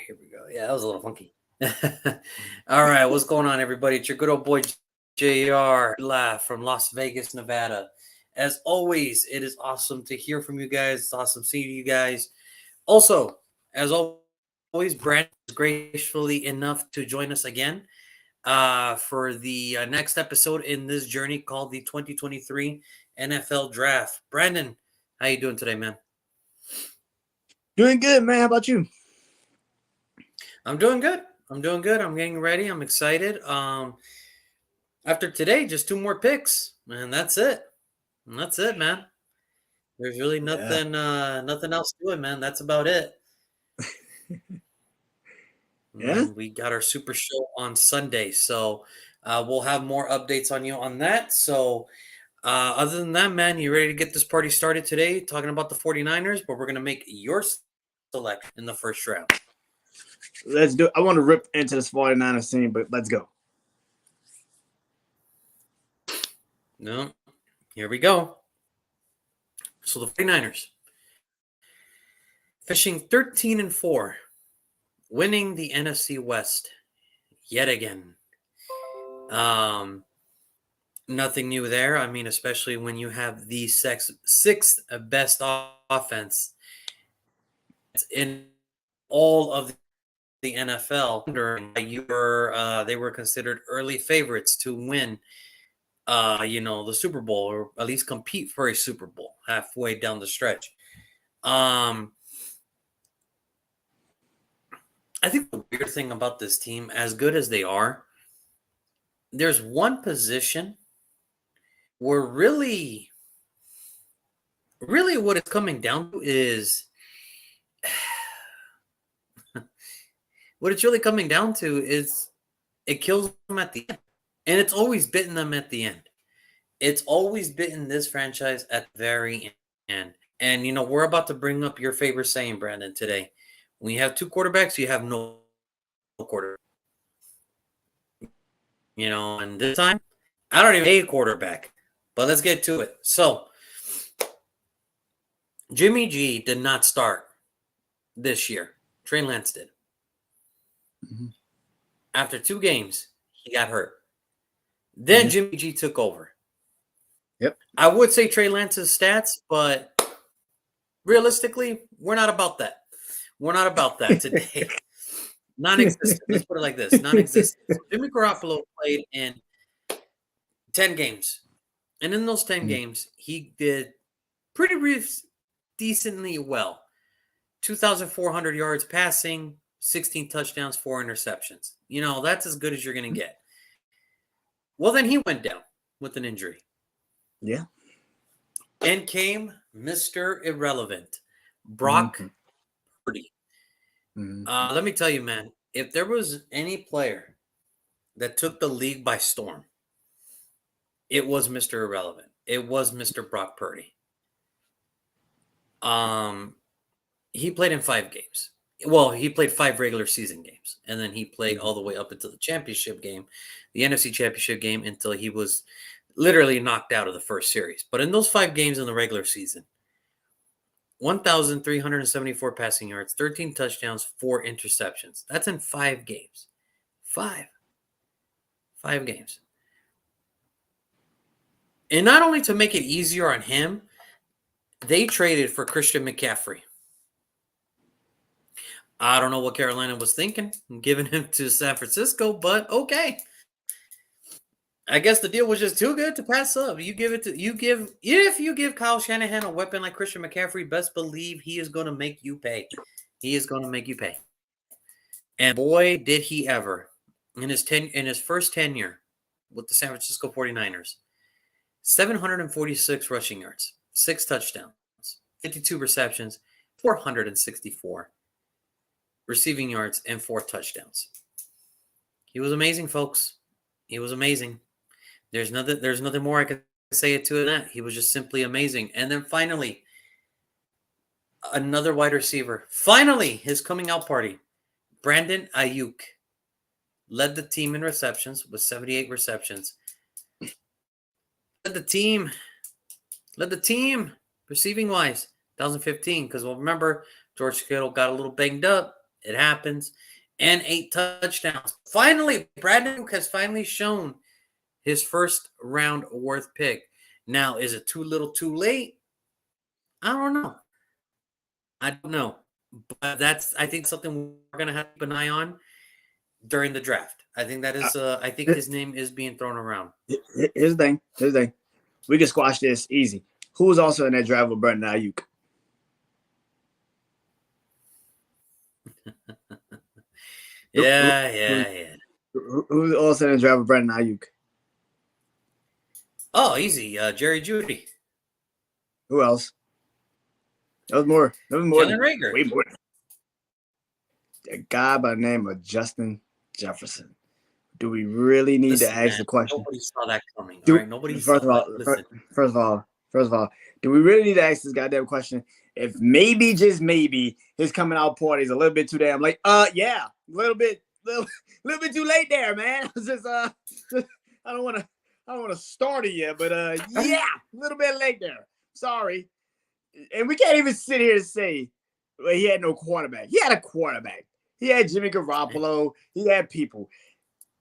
here we go. Yeah, that was a little funky. All right, what's going on, everybody? It's your good old boy JR live from Las Vegas, Nevada. As always, it is awesome to hear from you guys. It's awesome seeing you guys. Also, as always, Brandon is gracefully enough to join us again for the next episode in this journey called the 2023 NFL Draft. Brandon, how you doing today, man? Doing good, man. How about you? I'm doing good. I'm getting ready. I'm excited. After today, just 2 more picks, and that's it. And that's it, man. There's really nothing else to it, man. That's about it. Yeah. We got our super show on Sunday, so we'll have more updates on you on that. So other than that, man, you ready to get this party started today? Talking about the 49ers, but we're going to make your selection in the first round. Let's do it. I want to rip into this 49ers scene, but let's go. No, here we go. So the 49ers finishing 13-4, winning the NFC West yet again. Nothing new there. I mean, especially when you have the sixth best offense in all of the NFL. They were considered early favorites to win, the Super Bowl, or at least compete for a Super Bowl halfway down the stretch. I think the weird thing about this team, as good as they are, there's one position where really what it's coming down to is what it's really coming down to is it kills them at the end. And it's always bitten them at the end. It's always bitten this franchise at the very end. And, we're about to bring up your favorite saying, Brandon, today. When you have 2 quarterbacks, you have no quarterback. And this time, I don't even hate a quarterback. But let's get to it. So, Jimmy G did not start this year. Trey Lance did. Mm-hmm. After 2 games, he got hurt. Then Jimmy G took over. Yep. I would say Trey Lance's stats, but realistically, we're not about that. We're not about that today. Non-existent. Let's put it like this. Non-existent. So Jimmy Garoppolo played in 10 games. And in those 10 games, he did pretty decently well. 2,400 yards passing, 16 touchdowns, 4 interceptions. That's as good as you're going to get. Well, then he went down with an injury. Yeah. And came Mr. Irrelevant, Brock Purdy. Let me tell you, man, if there was any player that took the league by storm, it was Mr. Irrelevant. It was Mr. Brock Purdy. He played in 5 games. Well, he played 5 regular season games, and then he played all the way up until the championship game, the NFC championship game, until he was literally knocked out of the first series. But in those 5 games in the regular season, 1,374 passing yards, 13 touchdowns, 4 interceptions. That's in 5 games. 5 games. And not only to make it easier on him, they traded for Christian McCaffrey. I don't know what Carolina was thinking, giving him to San Francisco, but okay. I guess the deal was just too good to pass up. If you give Kyle Shanahan a weapon like Christian McCaffrey, best believe he is going to make you pay. He is going to make you pay. And boy, did he ever. In his first tenure with the San Francisco 49ers, 746 rushing yards, 6 touchdowns, 52 receptions, 464 receiving yards, and 4 touchdowns. He was amazing, folks. He was amazing. There's nothing more I could say it to that. He was just simply amazing. And then finally, another wide receiver. Finally, his coming out party. Brandon Ayuk led the team in receptions with 78 receptions. Led the team receiving wise, 2015. Because remember, George Kittle got a little banged up It happens. And 8 touchdowns. Finally, Brad Ayuk has finally shown his first round worth pick. Now, is it too little too late? I don't know. I don't know. But that's, I think, something we're going to have to keep an eye on during the draft. I think that is, I think his name is being thrown around. Here's the thing. We can squash this easy. Who was also in that draft with Brandon Ayuk? Yeah. Who's also in the draft with Brandon Ayuk? Oh, easy. Jerry Judy. Who else? That was more. Jalen Reagor. Way more. A guy by the name of Justin Jefferson. Do we really need to ask the question? Nobody saw that coming. All right, nobody saw that. First of all, do we really need to ask this goddamn question? If maybe, just maybe, his coming out party is a little bit too damn late. Yeah, little bit too late there, man. I was just I don't want to start it yet, but yeah, a little bit late there. Sorry. And we can't even sit here and say, well, he had no quarterback. He had a quarterback. He had Jimmy Garoppolo. He had people.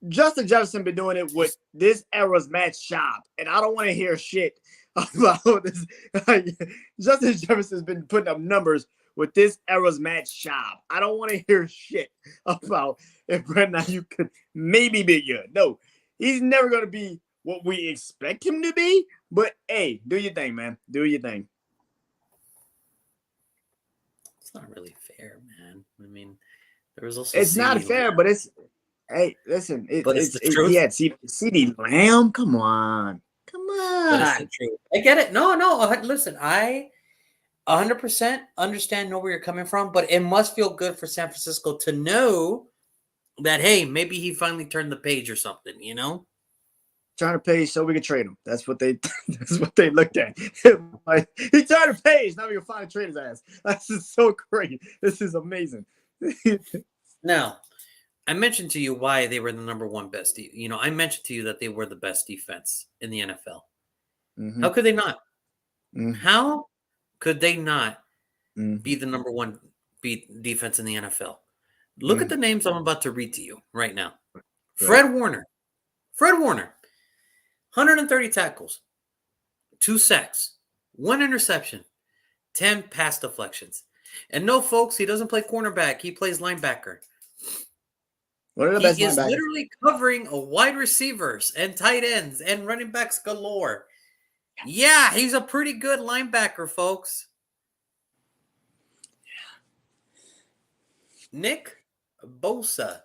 Justin Jefferson been doing it with this era's Matt Schaub, and I don't want to hear shit about this. Justin Jefferson's been putting up numbers with this era's Matt Schaub. I don't want to hear shit about if Brandon Ayuk could maybe be good. No, he's never going to be what we expect him to be, but hey, do your thing, man. Do your thing. It's not really fair, man. I mean, there was also it's not fair, but it's hey, listen, it's the truth. He had CeeDee Lamb. Come on. But it's the truth. I get it. No. Listen, I 100% understand, know where you're coming from, but it must feel good for San Francisco to know that, hey, maybe he finally turned the page or something, you know? Turn the page so we can trade him. That's what they looked at. Like, he turned the page. Now we can finally trade his ass. That's just so great. This is amazing. Now, I mentioned to you why they were the number one best. I mentioned to you that they were the best defense in the NFL. Mm-hmm. How could they not? Mm-hmm. How could they not be the number one defense in the NFL? Look at the names I'm about to read to you right now. Right. Fred Warner, 130 tackles, 2 sacks, 1 interception, 10 pass deflections. And no, folks, he doesn't play cornerback. He plays linebacker. One of the best he is linebackers. Literally covering a wide receivers and tight ends and running backs galore. Yeah, he's a pretty good linebacker, folks. Yeah. Nick Bosa,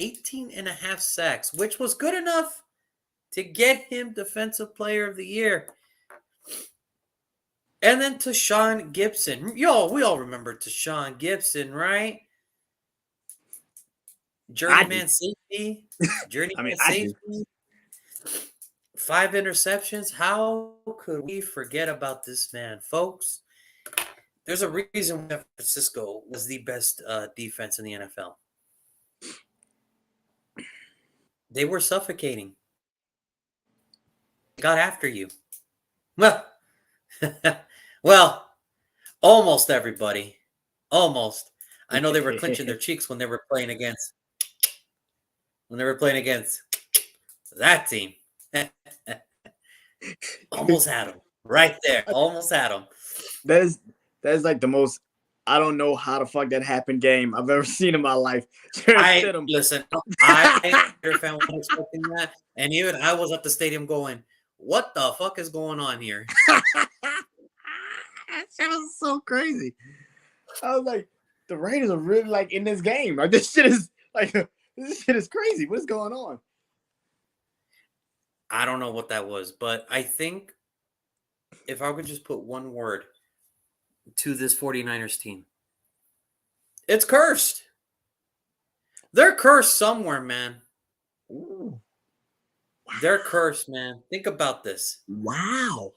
18.5 sacks, which was good enough to get him Defensive Player of the Year. And then Tashaun Gibson. We all remember Tashaun Gibson, right? Journeyman safety. Safety. 5 interceptions. How could we forget about this man, folks? There's a reason San Francisco was the best defense in the NFL. They were suffocating. They got after you. Well, almost everybody. Almost. I know they were clenching their cheeks when they were playing against that team. Almost had them. Right there. Almost had them. That is like the most I don't know how the fuck that happened game I've ever seen in my life. Listen, I wasn't expecting that. And even I was at the stadium going, what the fuck is going on here? That was so crazy. I was like, the Raiders are really like in this game. Like this shit is crazy. What is going on? I don't know what that was, but I think if I could just put one word to this 49ers team, it's cursed. They're cursed somewhere, man. Ooh. Wow. They're cursed, man. Think about this. Wow.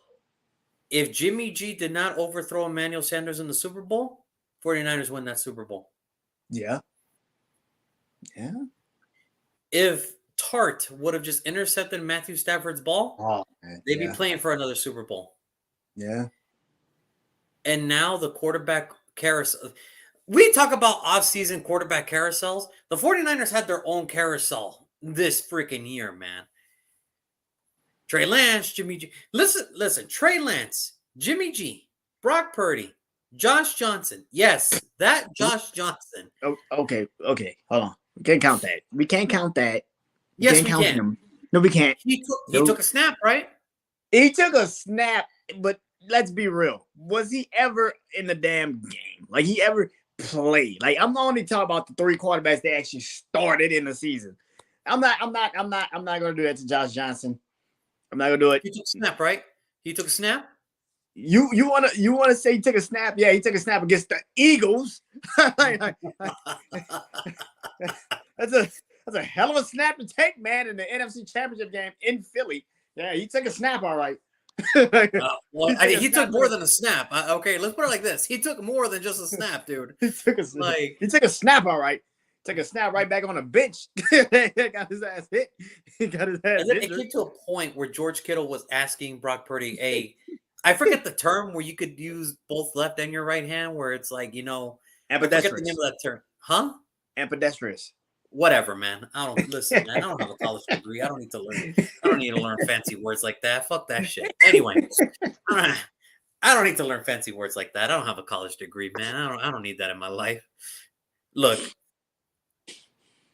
If Jimmy G did not overthrow Emmanuel Sanders in the Super Bowl, 49ers win that Super Bowl. Yeah. Yeah. If Tart would have just intercepted Matthew Stafford's ball, they'd be playing for another Super Bowl. Yeah. And now the quarterback carousel. we talk about off-season quarterback carousels. The 49ers had their own carousel this freaking year, man. Trey Lance, Jimmy G. Listen. Trey Lance, Jimmy G, Brock Purdy, Josh Johnson. Yes, that Josh Johnson. Oh, okay. Hold on. We can't count that. We can't count that. Yes, we count can. him. No, we can't. He took a snap, right? He took a snap, but let's be real. Was he ever in the damn game? Like he ever played? Like I'm only talking about the 3 quarterbacks that actually started in the season. I'm not gonna do that to Josh Johnson. I'm not gonna do it. He took a snap, right? He took a snap. You wanna say he took a snap? Yeah, he took a snap against the Eagles. That's a hell of a snap to take, man, in the NFC Championship game in Philly. Yeah, he took a snap, all right. Well, he took more than a snap. Okay, let's put it like this: he took more than just a snap, dude. He took a snap, all right. Took a snap right back on the bench. Got his ass hit. He got his ass hit. It came to a point where George Kittle was asking Brock Purdy, "Hey, I forget the term where you could use both left and your right hand, where it's like, I forget the name of that term, huh? Ambidextrous. Whatever, man. I don't listen, man. I don't have a college degree. I don't need to learn fancy words like that. Fuck that shit. Anyway, I don't need to learn fancy words like that. I don't have a college degree, man. I don't need that in my life. Look,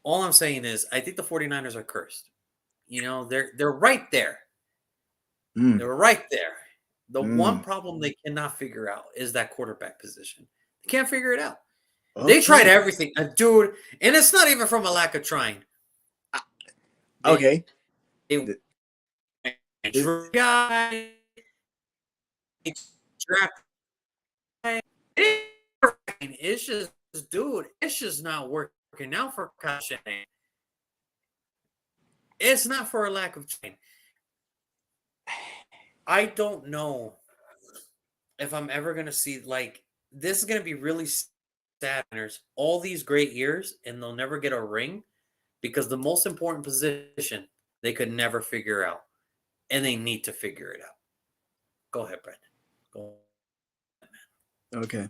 all I'm saying is I think the 49ers are cursed. They're right there. They're right there. The one problem they cannot figure out is that quarterback position. They can't figure it out. Okay. They tried everything, dude, and it's not even from a lack of trying. Okay. Guy, it's just, dude, it's just not working out for Kyle Shanahan. It's not for a lack of trying. I don't know if I'm ever going to see, this is going to be really sad. All these great years, and they'll never get a ring because the most important position they could never figure out, and they need to figure it out. Go ahead, Brandon. Go ahead, man. Okay.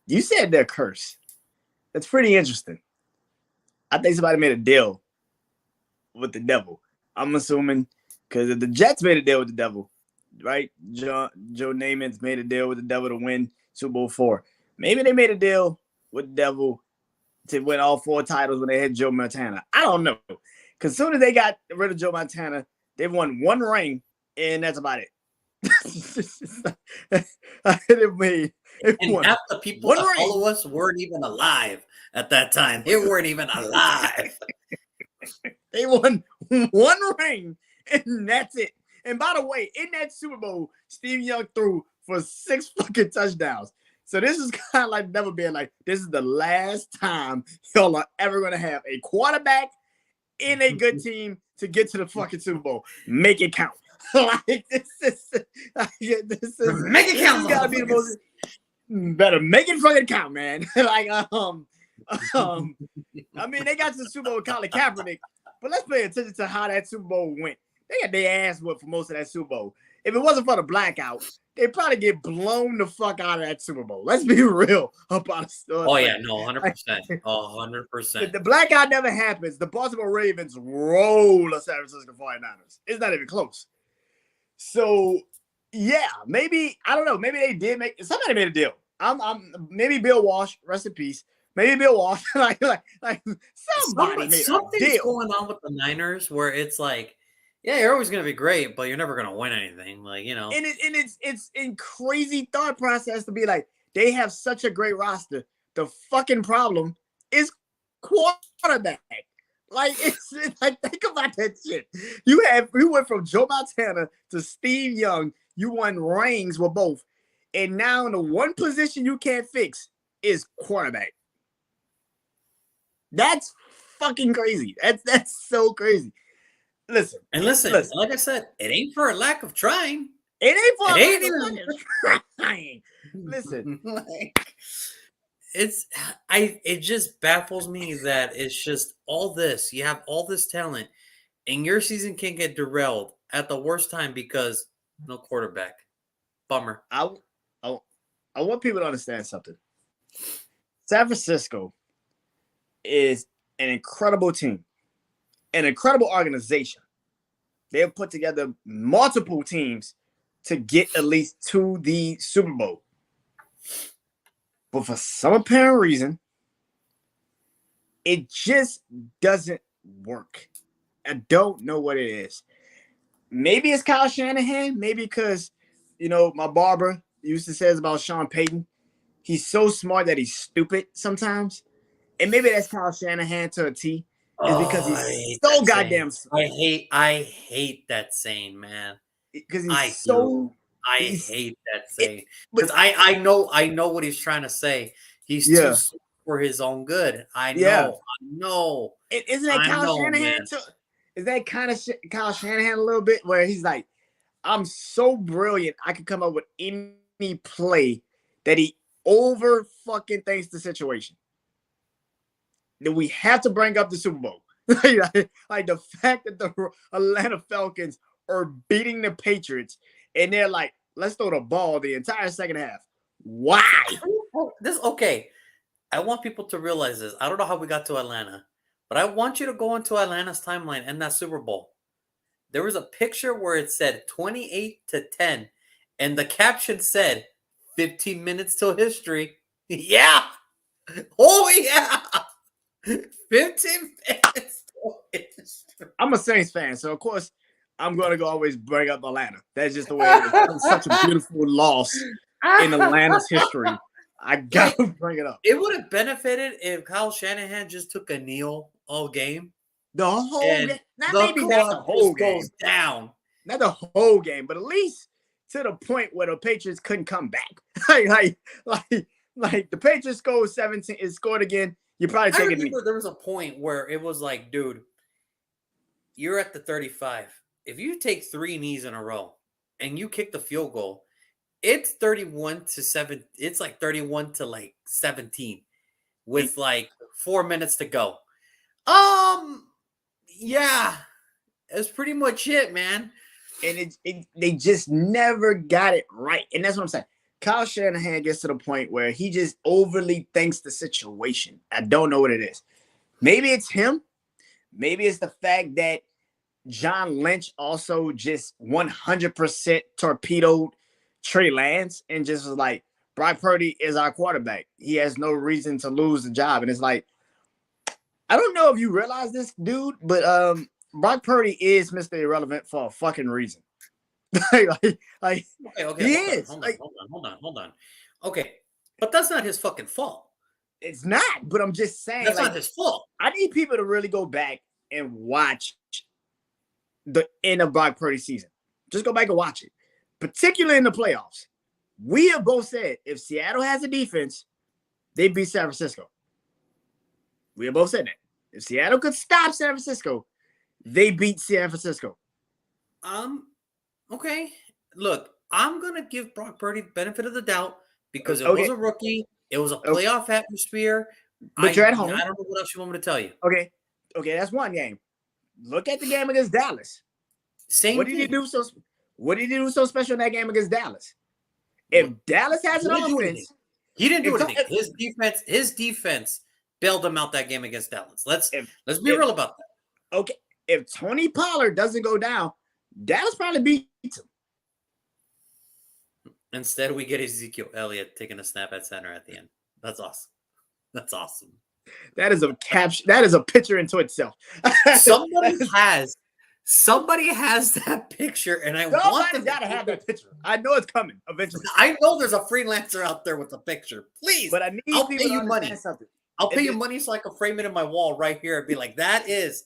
You said they're cursed. That's pretty interesting. I think somebody made a deal with the devil. I'm assuming because if the Jets made a deal with the devil, right? Joe Namath's made a deal with the devil to win Super Bowl 4. Maybe they made a deal with the devil to win all 4 titles when they had Joe Montana. I don't know. Because as soon as they got rid of Joe Montana, they've won 1 ring, and that's about it. and half the people that follow us weren't even alive at that time. They weren't even alive. They won 1 ring, and that's it. And by the way, in that Super Bowl, Steve Young threw for 6 fucking touchdowns. So this is kind of like never being like, this is the last time y'all are ever going to have a quarterback in a good team to get to the fucking Super Bowl. Make it count. Make it count. Gotta be the most. Better make it fucking count, man. I mean, they got to the Super Bowl with Colin Kaepernick, but let's pay attention to how that Super Bowl went. They got their ass whooped for most of that Super Bowl. If it wasn't for the blackout, they'd probably get blown the fuck out of that Super Bowl. Let's be real about it. Oh, yeah, no, 100%. 100%. If the blackout never happens, the Baltimore Ravens roll the San Francisco 49ers. It's not even close. So, yeah, maybe, I don't know. Maybe they did somebody made a deal. Maybe Bill Walsh, rest in peace. Maybe Bill Walsh, like somebody made a deal. Something's going on with the Niners where it's like, yeah, you're always going to be great, but you're never going to win anything. And it's in crazy thought process to be like, they have such a great roster. The fucking problem is quarterback. It's like, think about that shit. You went from Joe Montana to Steve Young. You won rings with both. And now the one position you can't fix is quarterback. That's fucking crazy. That's so crazy. Listen, like I said, it ain't for a lack of trying. It ain't for a lack of trying. Listen, it just baffles me that it's just all this. You have all this talent, and your season can get derailed at the worst time because no quarterback. Bummer. I I want people to understand something. San Francisco is an incredible team, an incredible organization. They have put together multiple teams to get at least to the Super Bowl. But for some apparent reason, it just doesn't work. I don't know what it is. Maybe it's Kyle Shanahan. Maybe because, my barber used to say about Sean Payton. He's so smart that he's stupid sometimes. And maybe that's Kyle Shanahan to a T. Is because he's so goddamn smart. I hate that saying, man. Because I hate that saying. Because I know what he's trying to say. He's too smart for his own good. I know. Isn't that Kyle Shanahan too? Is that kind of Kyle Shanahan a little bit where he's like, I'm so brilliant, I can come up with any play that he over fucking thinks the situation. Then we have to bring up the Super Bowl. like the fact that the Atlanta Falcons are beating the Patriots and they're like, let's throw the ball the entire second half. Why? Okay. I want people to realize this. I don't know how we got to Atlanta, but I want you to go into Atlanta's timeline and that Super Bowl. There was a picture where it said 28-10, and the caption said 15 minutes till history. Yeah. Oh, yeah. 15 minutes till history. I'm a Saints fan, so of course I'm going to always bring up Atlanta. That's just the way it is. It's such a beautiful loss in Atlanta's history. I got to bring it up. It would have benefited if Kyle Shanahan just took a kneel all game. The whole game. Not maybe not the whole game. Goes down. Not the whole game, but at least to the point where the Patriots couldn't come back. like the Patriots scored 17, it scored again. You probably take it. I remember there was a point where it was like, dude, you're at the 35. If you take 3 knees in a row and you kick the field goal, it's 31-7. It's like 31-17 with like 4 minutes to go. Yeah, that's pretty much it, man. And they just never got it right. And that's what I'm saying. Kyle Shanahan gets to the point where he just overly thinks the situation. I don't know what it is. Maybe it's him. Maybe it's the fact that John Lynch also just 100% torpedoed Trey Lance and just was like, Brock Purdy is our quarterback. He has no reason to lose the job. And it's like, I don't know if you realize this, dude, but Brock Purdy is Mr. Irrelevant for a fucking reason. Okay, he is. Hold on. Okay, but that's not his fucking fault. It's not, but I'm just saying. That's not his fault. I need people to really go back and watch the end of Brock Purdy's season. Just go back and watch it, particularly in the playoffs. We have both said if Seattle has a defense, they beat San Francisco. We have both said that. If Seattle could stop San Francisco, they beat San Francisco. Okay. Look, I'm gonna give Brock Purdy the benefit of the doubt because it was a rookie. It was a playoff atmosphere. But you're at home. I don't know what else you want me to tell you. Okay, that's one game. Look at the game against Dallas. What did he do so special in that game against Dallas? If Dallas has an offense, he didn't do anything. His defense bailed him out that game against Dallas. Let's be real about that. Okay, if Tony Pollard doesn't go down, Dallas probably beats him. Instead, we get Ezekiel Elliott taking a snap at center at the end. That's awesome. That's awesome. That is a caption. That is a picture into itself. Somebody has that picture, and somebody's got to have that picture. I know it's coming eventually. I know there's a freelancer out there with a picture. Please, but I'll pay you money. I'll pay you money so I can frame it in my wall right here and be like, that is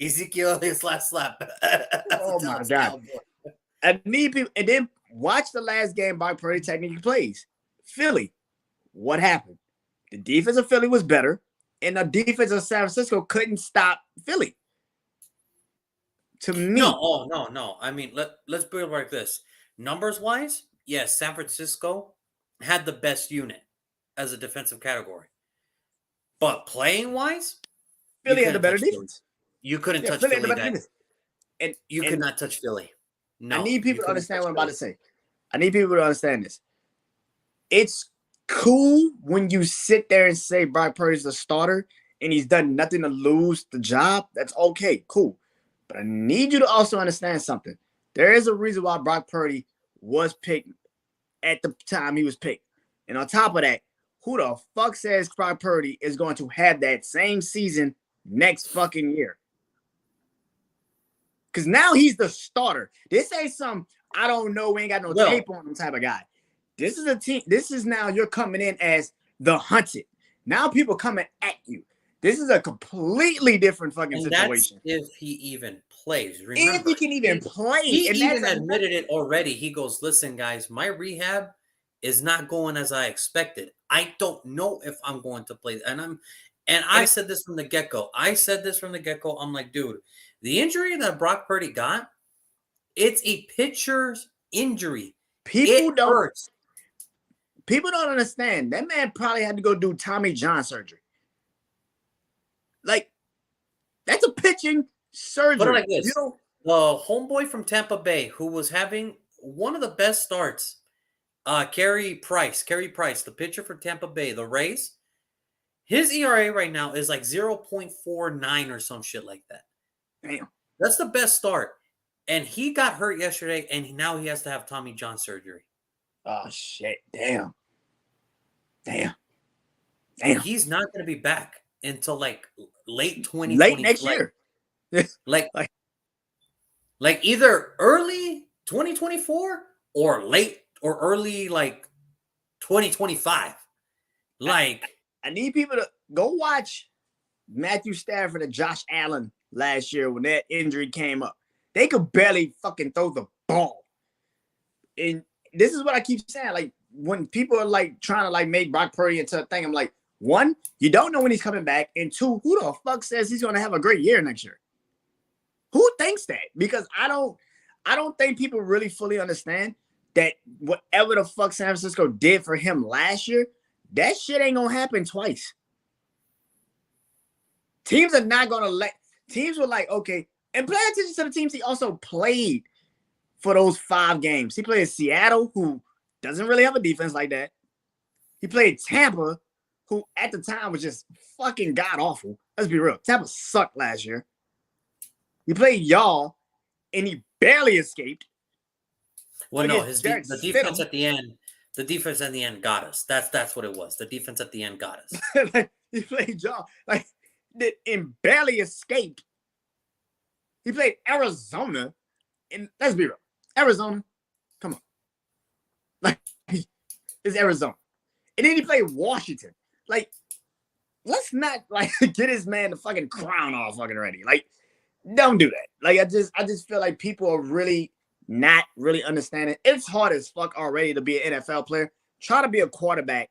Ezekiel Elliott's last slap. Oh my God. I need people, and then watch the last game Brock Purdy technically plays. Philly. What happened? The defense of Philly was better, and the defense of San Francisco couldn't stop Philly. To me. No. I mean, let's put it like this. Numbers wise, yes, San Francisco had the best unit as a defensive category. But playing wise, Philly had the better defense. You couldn't touch Philly. And you could not touch Philly. No. I need people to understand what I'm about to say. I need people to understand this. it's cool when you sit there and say Brock Purdy's the starter and he's done nothing to lose the job. That's okay, cool. But I need you to also understand something. There is a reason why Brock Purdy was picked at the time he was picked. And on top of that, who the fuck says Brock Purdy is going to have that same season next fucking year? Because now he's the starter. This ain't some, I don't know, we ain't got no tape on him type of guy. This is a team. This is now you're coming in as the hunted. Now people coming at you. This is a completely different fucking situation. That's if he even plays. Remember, if he can even play. He even admitted it already. He goes, listen, guys, my rehab is not going as I expected. I don't know if I'm going to play. And I said this from the get-go. I'm like, dude, the injury that Brock Purdy got, it's a pitcher's injury. People don't understand. That man probably had to go do Tommy John surgery. Like, that's a pitching surgery. Put it like this. The homeboy from Tampa Bay who was having one of the best starts, Carey Price, the pitcher for Tampa Bay, the Rays, his ERA right now is like 0.49 or some shit like that. Damn. That's the best start. And he got hurt yesterday, and now he has to have Tommy John surgery. Oh, shit. Damn. He's not going to be back until like late 2020. Late next year. like either early 2024 or late or early like 2025. Like, I need people to go watch Matthew Stafford and Josh Allen last year when that injury came up. They could barely fucking throw the ball. And this is what I keep saying. Like, when people are like trying to like make Brock Purdy into a thing, I'm like, one, you don't know when he's coming back. And two, who the fuck says he's going to have a great year next year? Who thinks that? Because I don't think people really fully understand that whatever the fuck San Francisco did for him last year, that shit ain't going to happen twice. Teams are not going to let – teams were like, okay, and pay attention to the teams he also played for those 5 games. He played Seattle, who doesn't really have a defense like that. He played Tampa, who at the time was just fucking god-awful. Let's be real. Tampa sucked last year. He played y'all, and he barely escaped. Well, no, the defense at the end. The defense at the end got us. That's what it was. The defense at the end got us. Like, he played y'all, like, and barely escaped. He played Arizona, and let's be real, Arizona, come on, like, it's Arizona, and then he played Washington. Like, let's not like get his man the fucking crown off fucking ready. Like, don't do that. Like, I just feel like people are really not really understanding. It's hard as fuck already to be an NFL player. Try to be a quarterback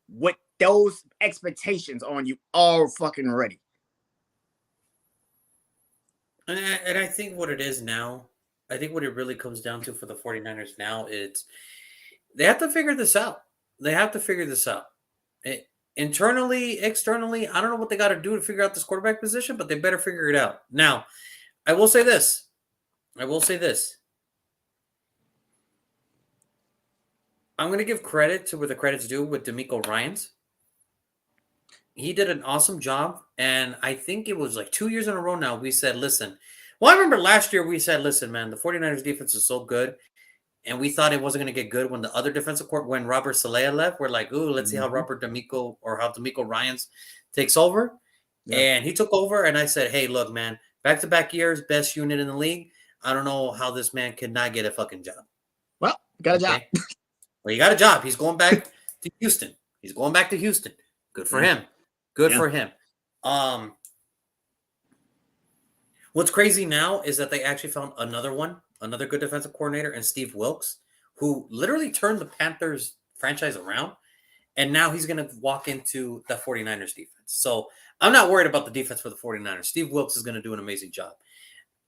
with those expectations on you all fucking ready. And I think what it is now, I think what it really comes down to for the 49ers now is they have to figure this out. Internally, externally, I don't know what they got to do to figure out this quarterback position, but they better figure it out. Now, I will say this. I'm going to give credit to where the credit's due with DeMeco Ryans. He did an awesome job, and I think it was like 2 years in a row now we said, listen. Well, I remember last year we said, listen, man, the 49ers defense is so good, and we thought it wasn't going to get good when the other defensive court, when Robert Saleh left. We're like, ooh, let's see how DeMeco Ryans takes over. Yeah. And he took over, and I said, hey, look, man, back-to-back years, best unit in the league. I don't know how this man could not get a fucking job. Well, got a job. Well, he got a job. He's going back to Houston. Good for him. For him. What's crazy now is that they actually found another good defensive coordinator in Steve Wilks, who literally turned the Panthers franchise around, and now he's going to walk into the 49ers defense. So I'm not worried about the defense for the 49ers. Steve Wilks is going to do an amazing job.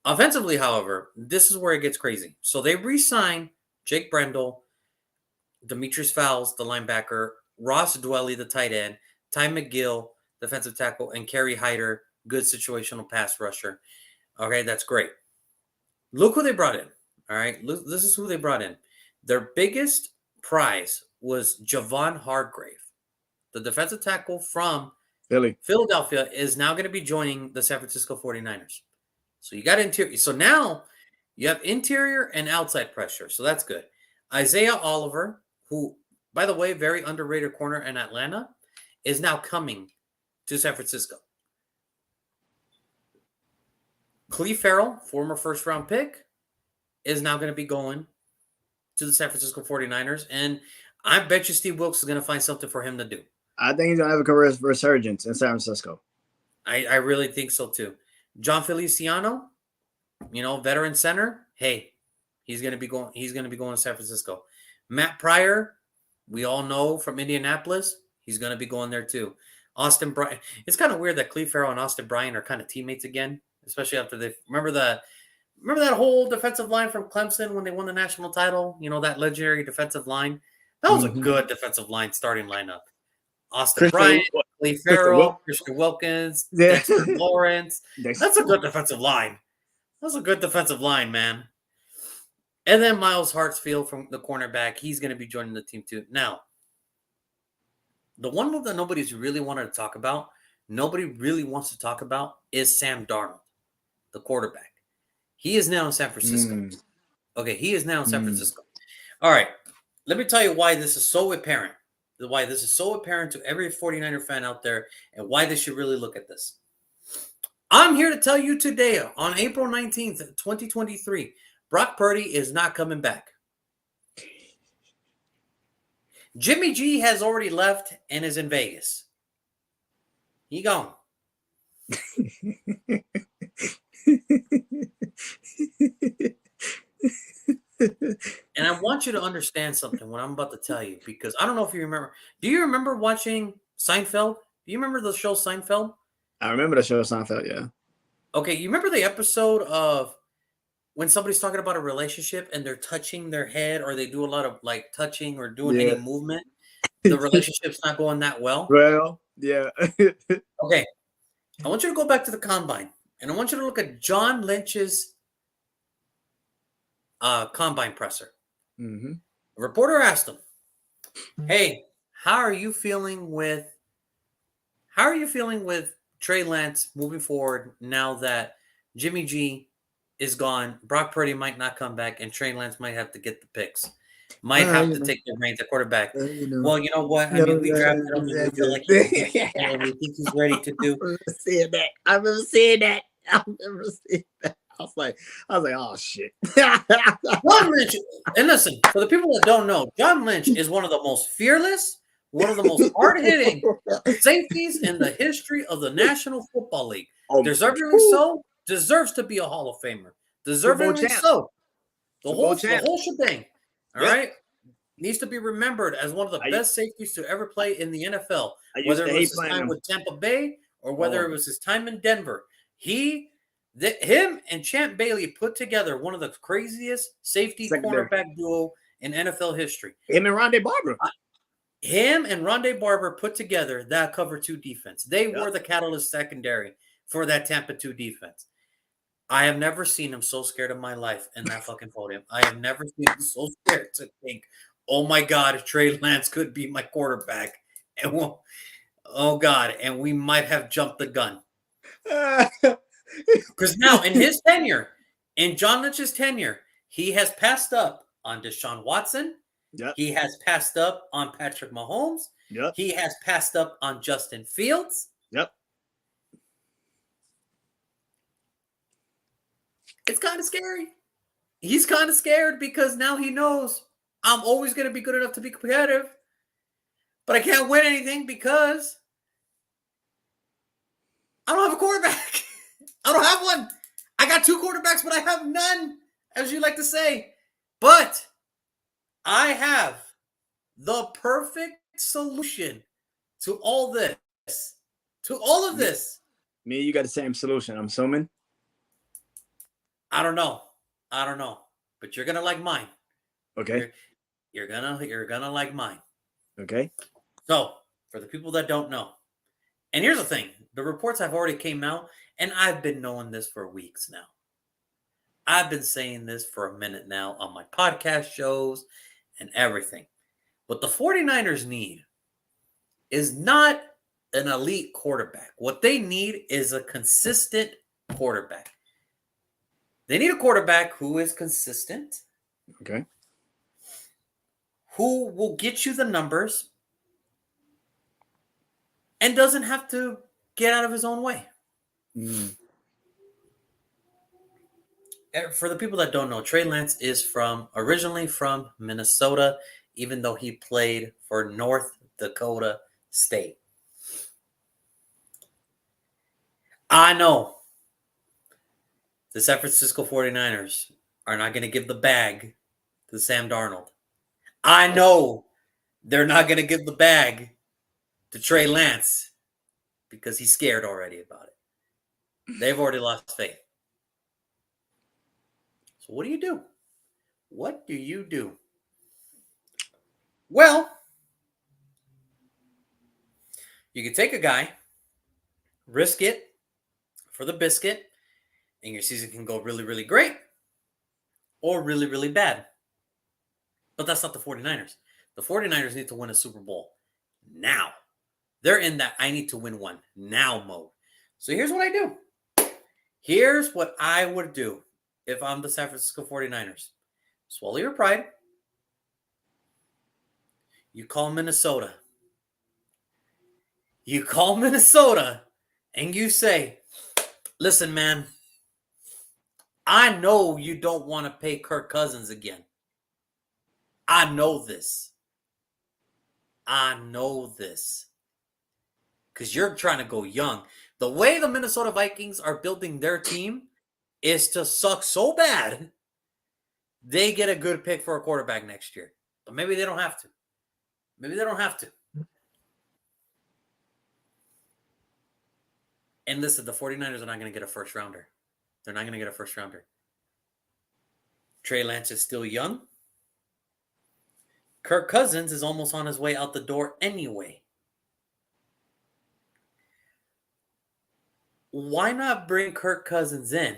Offensively, however, this is where it gets crazy. So they re-sign Jake Brendel, Demetrius Fowles, the linebacker, Ross Dwelly, the tight end, Ty McGill, defensive tackle, and Kerry Hyder, good situational pass rusher. Okay, that's great. Look who they brought in. All right, this is who they brought in. Their biggest prize was Javon Hargrave, the defensive tackle from Philly. Philadelphia, is now going to be joining the San Francisco 49ers. So you got interior. So now you have interior and outside pressure. So that's good. Isaiah Oliver, who, by the way, very underrated corner in Atlanta, is now coming to San Francisco. Cleve Farrell, former first-round pick, is now going to be going to the San Francisco 49ers. And I bet you Steve Wilkes is going to find something for him to do. I think he's going to have a career resurgence in San Francisco. I really think so, too. John Feliciano, veteran center. Hey, he's going to be going to San Francisco. Matt Pryor, we all know from Indianapolis, he's going to be going there, too. Austin Bryant. It's kind of weird that Cleve Farrell and Austin Bryant are kind of teammates again, especially after they remember that whole defensive line from Clemson when they won the national title, that legendary defensive line. That was a good defensive line starting lineup. Austin Bryant, Cleve Farrell, Christian Wilkins, Dexter Lawrence. That's a good defensive line. That's a good defensive line, man. And then Miles Hartsfield from the cornerback. He's going to be joining the team too. Now, the one move that nobody's really wanted to talk about, nobody really wants to talk about, is Sam Darnold, the quarterback. He is now in San Francisco. Okay, he is now in San Francisco. All right, let me tell you why this is so apparent. Why this is so apparent to every 49er fan out there and why they should really look at this. I'm here to tell you today, on April 19th, 2023, Brock Purdy is not coming back. Jimmy G has already left and is in Vegas. He gone. And I want you to understand something what I'm about to tell you, because I don't know if you remember. Do you remember watching Seinfeld? Do you remember the show Seinfeld? I remember the show Seinfeld, yeah. Okay, you remember the episode of when somebody's talking about a relationship and they're touching their head, or they do a lot of like touching or doing any movement? The relationship's not going that well. Well, yeah. Okay, I want you to go back to the combine, and I want you to look at John Lynch's combine presser. Mm-hmm. A reporter asked him, "Hey, how are you feeling with Trey Lance moving forward now that Jimmy G is gone? Brock Purdy might not come back, and Trey Lance might have to get the picks, might have to take the reins at quarterback." Well, you know what? I mean, we drafted him, and we feel like we think he's ready to do. I remember seeing that. I was like, oh shit. John Lynch, and listen, for the people that don't know, John Lynch is one of the most fearless, one of the most hard-hitting safeties in the history of the National Football League. Deservedly so, deserves to be a Hall of Famer. Deservedly so. The whole shebang. All right? Needs to be remembered as one of the best safeties to ever play in the NFL. Whether it was his time with Tampa Bay or whether it was his time in Denver. Him and Champ Bailey put together one of the craziest safety cornerback duo in NFL history. Him and Rondé Barber. Him and Rondé Barber put together that cover 2 defense. They were the catalyst secondary for that Tampa 2 defense. I have never seen him so scared in my life in that fucking podium. I have never seen him so scared to think, oh my God, if Trey Lance could be my quarterback. And oh God, and we might have jumped the gun. Because now in his tenure, in John Lynch's tenure, he has passed up on Deshaun Watson. Yep. He has passed up on Patrick Mahomes. Yep. He has passed up on Justin Fields. Yep. It's kind of scary. He's kind of scared because now he knows I'm always going to be good enough to be competitive, but I can't win anything because I don't have a quarterback. I don't have one. I got 2 quarterbacks, but I have none, as you like to say. But I have the perfect solution to all this. To all of this. Me and you got the same solution, I'm assuming. I don't know. But you're gonna like mine. Okay. You're gonna like mine. Okay. So, for the people that don't know, and here's the thing: the reports have already came out, and I've been knowing this for weeks now. I've been saying this for a minute now on my podcast shows and everything. What the 49ers need is not an elite quarterback. What they need is a consistent quarterback. They need a quarterback who is consistent, Okay. who will get you the numbers, and doesn't have to get out of his own way. Mm. For the people that don't know, Trey Lance is originally from Minnesota, even though he played for North Dakota State. I know the San Francisco 49ers are not going to give the bag to Sam Darnold. I know they're not going to give the bag to Trey Lance because he's scared already about it. They've already lost faith. So what do you do? What do you do? Well, you can take a guy, risk it for the biscuit, and your season can go really, really great or really, really bad. But that's not the 49ers. The 49ers need to win a Super Bowl now. They're in that I need to win one now mode. So here's what I do. Here's what I would do if I'm the San Francisco 49ers. Swallow your pride. You call Minnesota. You call Minnesota and you say, listen, man, I know you don't want to pay Kirk Cousins again. I know this. I know this. Because you're trying to go young. The way the Minnesota Vikings are building their team is to suck so bad, they get a good pick for a quarterback next year. But maybe they don't have to. Maybe they don't have to. And listen, the 49ers are not going to get a first rounder. They're not going to get a first rounder. Trey Lance is still young. Kirk Cousins is almost on his way out the door anyway. Why not bring Kirk Cousins in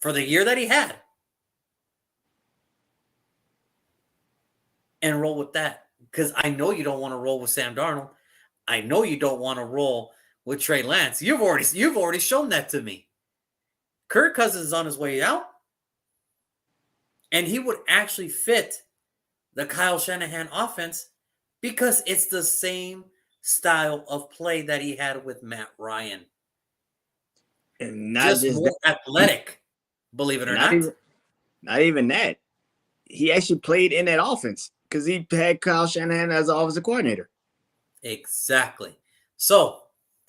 for the year that he had and roll with that? Because I know you don't want to roll with Sam Darnold. I know you don't want to roll with Trey Lance. You've already shown that to me. Kirk Cousins is on his way out, and he would actually fit the Kyle Shanahan offense because it's the same style of play that he had with Matt Ryan. And not just more athletic, believe it or not. Not even that. He actually played in that offense because he had Kyle Shanahan as an offensive coordinator. Exactly. So,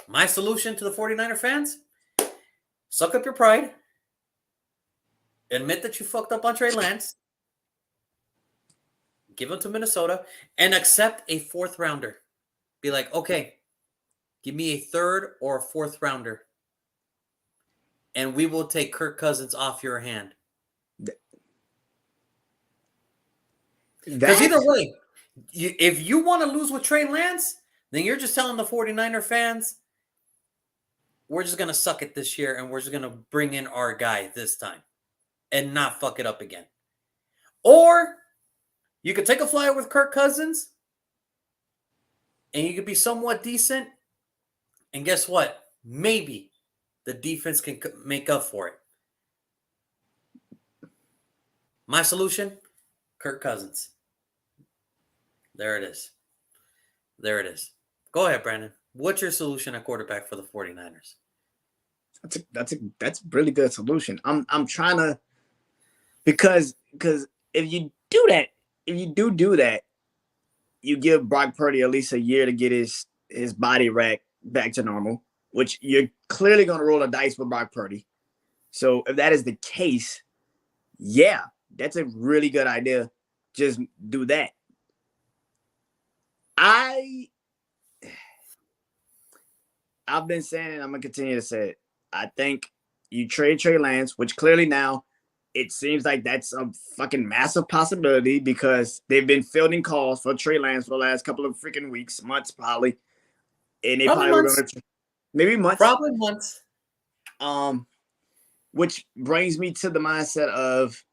my solution to the 49er fans, suck up your pride, admit that you fucked up on Trey Lance, give him to Minnesota, and accept a fourth rounder. Be like, okay, give me a third or a fourth rounder, and we will take Kirk Cousins off your hand. Because either way, if you want to lose with Trey Lance, then you're just telling the 49er fans, we're just going to suck it this year, and we're just going to bring in our guy this time and not fuck it up again. Or you could take a flyer with Kirk Cousins, and you could be somewhat decent, and guess what? Maybe the defense can make up for it. My solution, Kirk Cousins. There it is. There it is. Go ahead, Brandon. What's your solution at quarterback for the 49ers? That's a really good solution. I'm trying to because if you do that, you give Brock Purdy at least a year to get his body back to normal, which you're clearly going to roll the dice with Brock Purdy. So if that is the case, yeah, that's a really good idea. Just do that. I've been saying it, I'm going to continue to say it. I think you trade Trey Lance, which clearly now it seems like that's a fucking massive possibility because they've been fielding calls for Trey Lance for the last couple of freaking weeks, months probably. And they probably were going to maybe months. Probably months. Which brings me to the mindset of,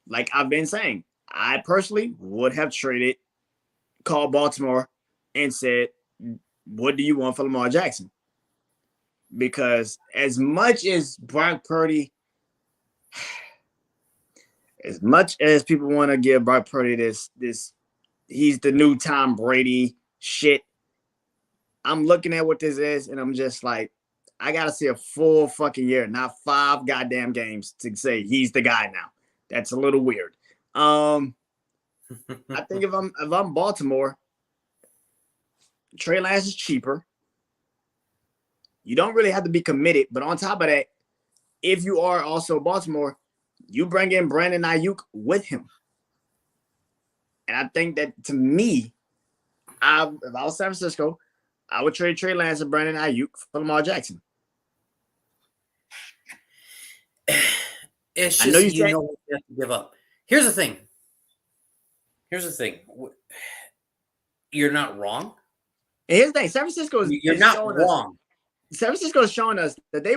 like I've been saying, I personally would have traded called Baltimore and said, what do you want for Lamar Jackson? Because as much as Brock Purdy, as much as people want to give Brock Purdy this, he's the new Tom Brady shit, I'm looking at what this is, and I'm just like, I gotta see a full fucking year, not 5 goddamn games to say he's the guy now. That's a little weird. I think if I'm Baltimore, Trey Lance is cheaper. You don't really have to be committed, but on top of that, if you are also Baltimore, you bring in Brandon Ayuk with him. And I think that, to me, if I was San Francisco, I would trade Trey Lance and Brandon Ayuk for Lamar Jackson. It's just, know you have to give up. Here's the thing. You're not wrong. And here's the thing. San Francisco is You're not wrong. San Francisco is showing us that they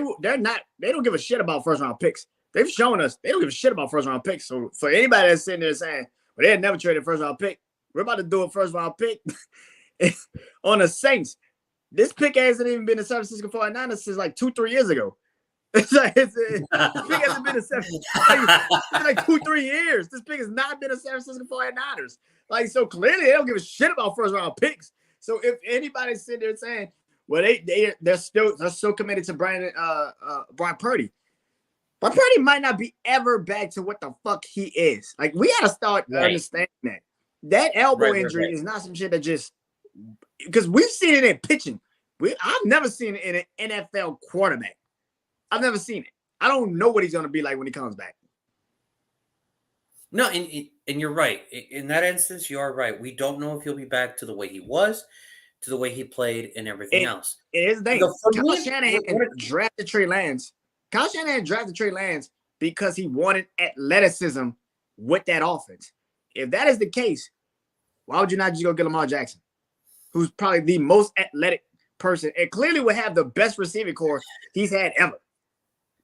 don't give a shit about first round picks. They've shown us they don't give a shit about first round picks. So for anybody that's sitting there saying, well, they had never traded a first round pick, we're about to do a first round pick on the Saints. This pick hasn't even been in San Francisco 49ers since like 2-3 years ago. It's like this pick hasn't been in like 2-3 years. This pick has not been a San Francisco 49ers. Like, so clearly they don't give a shit about first round picks. So if anybody's sitting there saying, well, they're still committed to Brock Purdy. Brock Purdy might not be ever back to what the fuck he is. Like, we gotta start understanding that. That elbow injury is not some shit that just, because we've seen it in pitching. I've never seen it in an NFL quarterback. I've never seen it. I don't know what he's gonna be like when he comes back. No, and you're right. In that instance, you are right. We don't know if he'll be back to the way he was, to the way he played, and everything else. It is the thing. Kyle Shanahan drafted Trey Lance. Kyle Shanahan drafted Trey Lance because he wanted athleticism with that offense. If that is the case, why would you not just go get Lamar Jackson, who's probably the most athletic person and clearly would have the best receiving core he's had ever.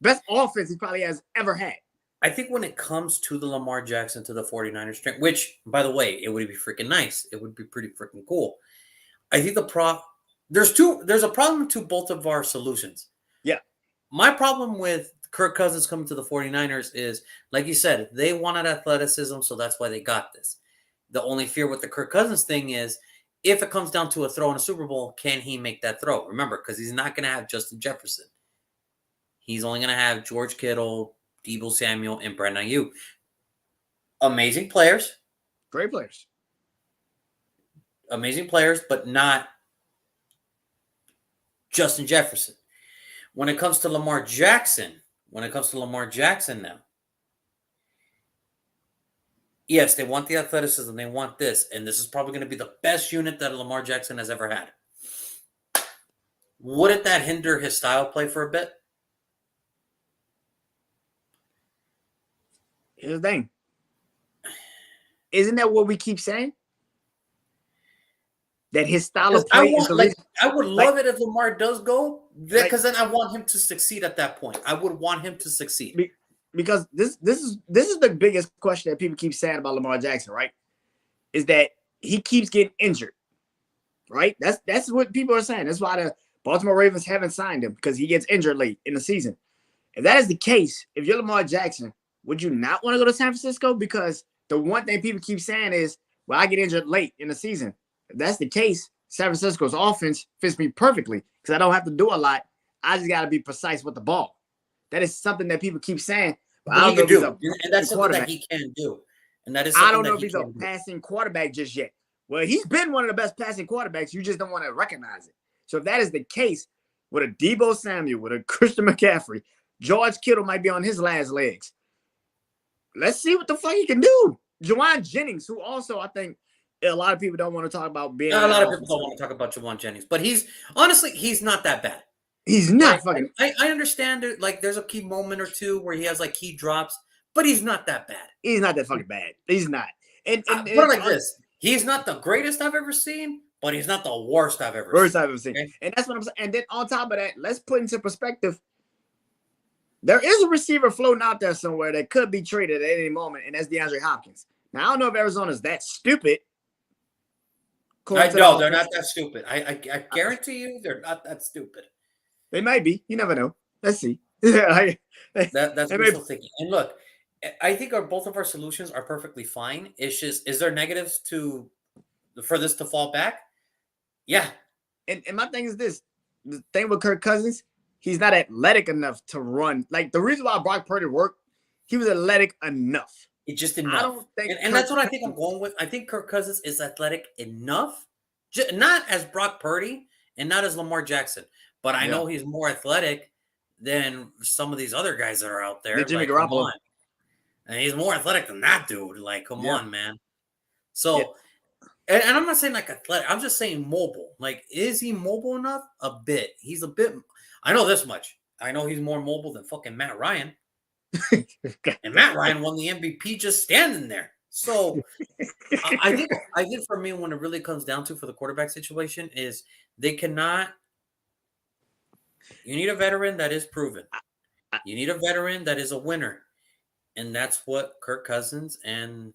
Best offense he probably has ever had. I think when it comes to the Lamar Jackson to the 49ers, which, by the way, it would be freaking nice. It would be pretty freaking cool. I think there's a problem to both of our solutions. Yeah. My problem with Kirk Cousins coming to the 49ers is, like you said, they wanted athleticism, so that's why they got this. The only fear with the Kirk Cousins thing is, if it comes down to a throw in a Super Bowl, can he make that throw? Remember, because he's not going to have Justin Jefferson. He's only going to have George Kittle, Deebo Samuel, and Brandon Ayuk. Amazing players. Great players. Amazing players, but not Justin Jefferson. When it comes to Lamar Jackson now, yes, they want the athleticism. They want this. And this is probably going to be the best unit that Lamar Jackson has ever had. Wouldn't that hinder his style play for a bit? Here's the thing. Isn't that what we keep saying? That his style of play is the reason. I would love it if Lamar does go, because then I want him to succeed at that point. I would want him to succeed. Because this is the biggest question that people keep saying about Lamar Jackson, right? Is that he keeps getting injured, right? That's what people are saying. That's why the Baltimore Ravens haven't signed him, because he gets injured late in the season. If that is the case, if you're Lamar Jackson, would you not want to go to San Francisco? Because the one thing people keep saying is, well, I get injured late in the season. If that's the case, San Francisco's offense fits me perfectly because I don't have to do a lot. I just got to be precise with the ball. That is something that people keep saying. But I don't know if he's and that's something that he can do. And that is I don't know if he's a passing quarterback just yet. Well, he's been one of the best passing quarterbacks. You just don't want to recognize it. So if that is the case, with a Deebo Samuel, with a Christian McCaffrey, George Kittle might be on his last legs. Let's see what the fuck he can do. Juwan Jennings, who also I think a lot of people don't want to talk about being. A lot of people don't want to talk about Juwan Jennings, but he's not that bad. He's not fucking. I understand it. Like, there's a key moment or two where he has like key drops, but he's not that bad. He's not that fucking bad. He's not. And put it like this: he's not the greatest I've ever seen, but he's not the worst I've ever seen. Okay? And that's what I'm saying. And then on top of that, let's put into perspective. There is a receiver floating out there somewhere that could be traded at any moment, and that's DeAndre Hopkins. Now, I don't know if Arizona's that stupid according to No, the they're not offense. that stupid. I guarantee you, they're not that stupid. They might be. You never know. Let's see. Yeah, That's they may, wishful thinking. And look, I think both of our solutions are perfectly fine. It's just, is there negatives for this to fall back? Yeah. and my thing is this: the thing with Kirk Cousins, he's not athletic enough to run. Like the reason why Brock Purdy worked, he was athletic enough. It's just I enough. don't think And Kirk that's what I think I'm Cousins, going with. I think Kirk Cousins is athletic enough, not as Brock Purdy and not as Lamar Jackson, but I yeah, know he's more athletic than some of these other guys that are out the there. Jimmy Like, come Garoppolo. on. And he's more athletic than that dude. Like, come Yeah, on, man. yeah. So, and I'm not saying like athletic, I'm just saying mobile. Like, is he mobile enough? A bit. He's a bit. I know this much. I know he's more mobile than fucking Matt Ryan. And Matt Ryan won the MVP just standing there. So I think for me, when it really comes down to for the quarterback situation, is they cannot. You need a veteran that is proven. You need a veteran that is a winner, and that's what Kirk Cousins and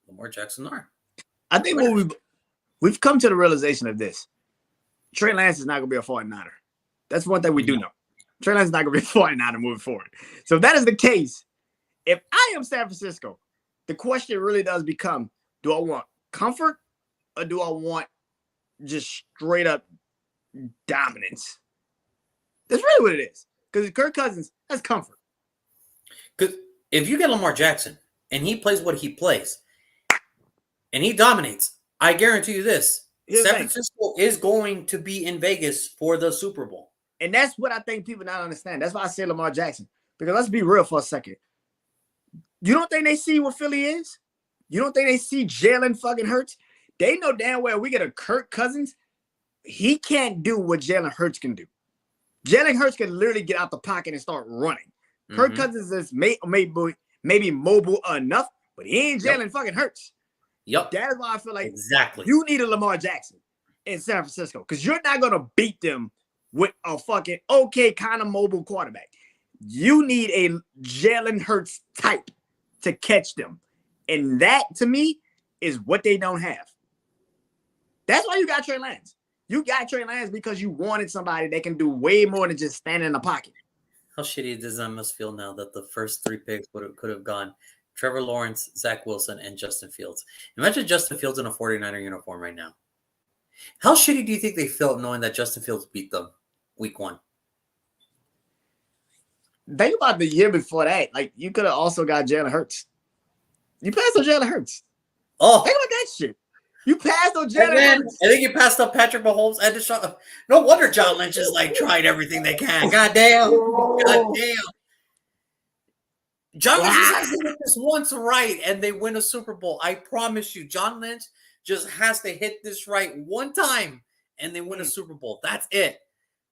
Lamar Jackson are. I think Winners. what we've come to the realization of this: Trey Lance is not going to be a 49er. That's one thing we do know. Trey Lance is not going to be a 49er moving forward. So if that is the case, if I am San Francisco, the question really does become: do I want comfort or do I want just straight up dominance? That's really what it is. Because Kirk Cousins, that's comfort. Because if you get Lamar Jackson and he plays what he plays and he dominates, I guarantee you this: Here's the San thing. Francisco is going to be in Vegas for the Super Bowl. And that's what I think people not understand. That's why I say Lamar Jackson. Because let's be real for a second. You don't think they see what Philly is? You don't think they see Jalen fucking Hurts? They know damn well we get a Kirk Cousins. He can't do what Jalen Hurts can do. Jalen Hurts can literally get out the pocket and start running. Kirk Cousins is maybe mobile enough, but he ain't Jalen fucking Hurts. Yep. That is why I feel like Exactly. you need a Lamar Jackson in San Francisco because you're not going to beat them with a fucking okay kind of mobile quarterback. You need a Jalen Hurts type to catch them. And that, to me, is what they don't have. That's why you got Trey Lance. You got Trey Lance because you wanted somebody that can do way more than just stand in the pocket. How shitty does that must feel now that the first 3 picks could have gone Trevor Lawrence, Zach Wilson, and Justin Fields. Imagine Justin Fields in a 49er uniform right now. How shitty do you think they felt knowing that Justin Fields beat them week 1? Think about the year before that. Like, you could have also got Jalen Hurts. You passed on Jalen Hurts. Oh, think about that shit. You passed on Jalen Hurts. I think you passed up Patrick Mahomes and Deshaun. No wonder John Lynch is like trying everything they can. God damn. God damn. John Lynch just has to hit this once right and they win a Super Bowl. I promise you, John Lynch just has to hit this right one time and they win a Super Bowl. That's it.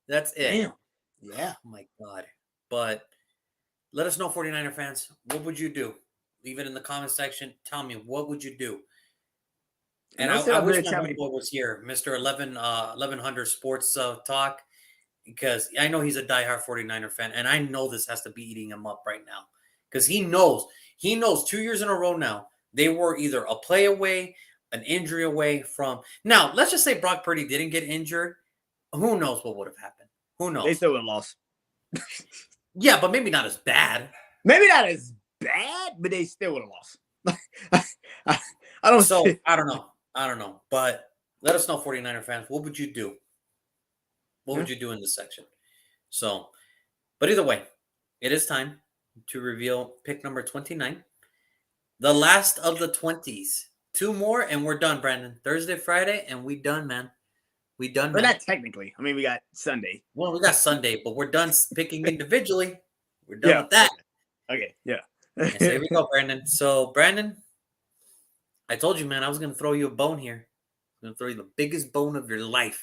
That's it. Damn. Yeah. Oh my God. But let us know, 49er fans. What would you do? Leave it in the comment section. Tell me, what would you do? And I wish my homeboy was here, Mr. 1100 Sports Talk, because I know he's a diehard 49er fan, and I know this has to be eating him up right now. Because he knows 2 years in a row now, they were either a play away, an injury away from. Now, let's just say Brock Purdy didn't get injured. Who knows what would have happened? Who knows? They still would have lost. Yeah, but maybe not as bad. Maybe not as bad, but they still would have lost. I don't know. I don't know. But let us know, 49er fans. What would you do? What would you do in this section? So, but either way, it is time to reveal pick number 29. The last of the 20s. 2 more and we're done, Brandon. Thursday, Friday, and we done, man. We done, but man. not technically. I mean, we got Sunday. Well, we got Sunday, but we're done picking individually. We're done with that. Okay, yeah. And so here we go, Brandon. So, Brandon, I told you, man, I was going to throw you a bone here. I'm going to throw you the biggest bone of your life.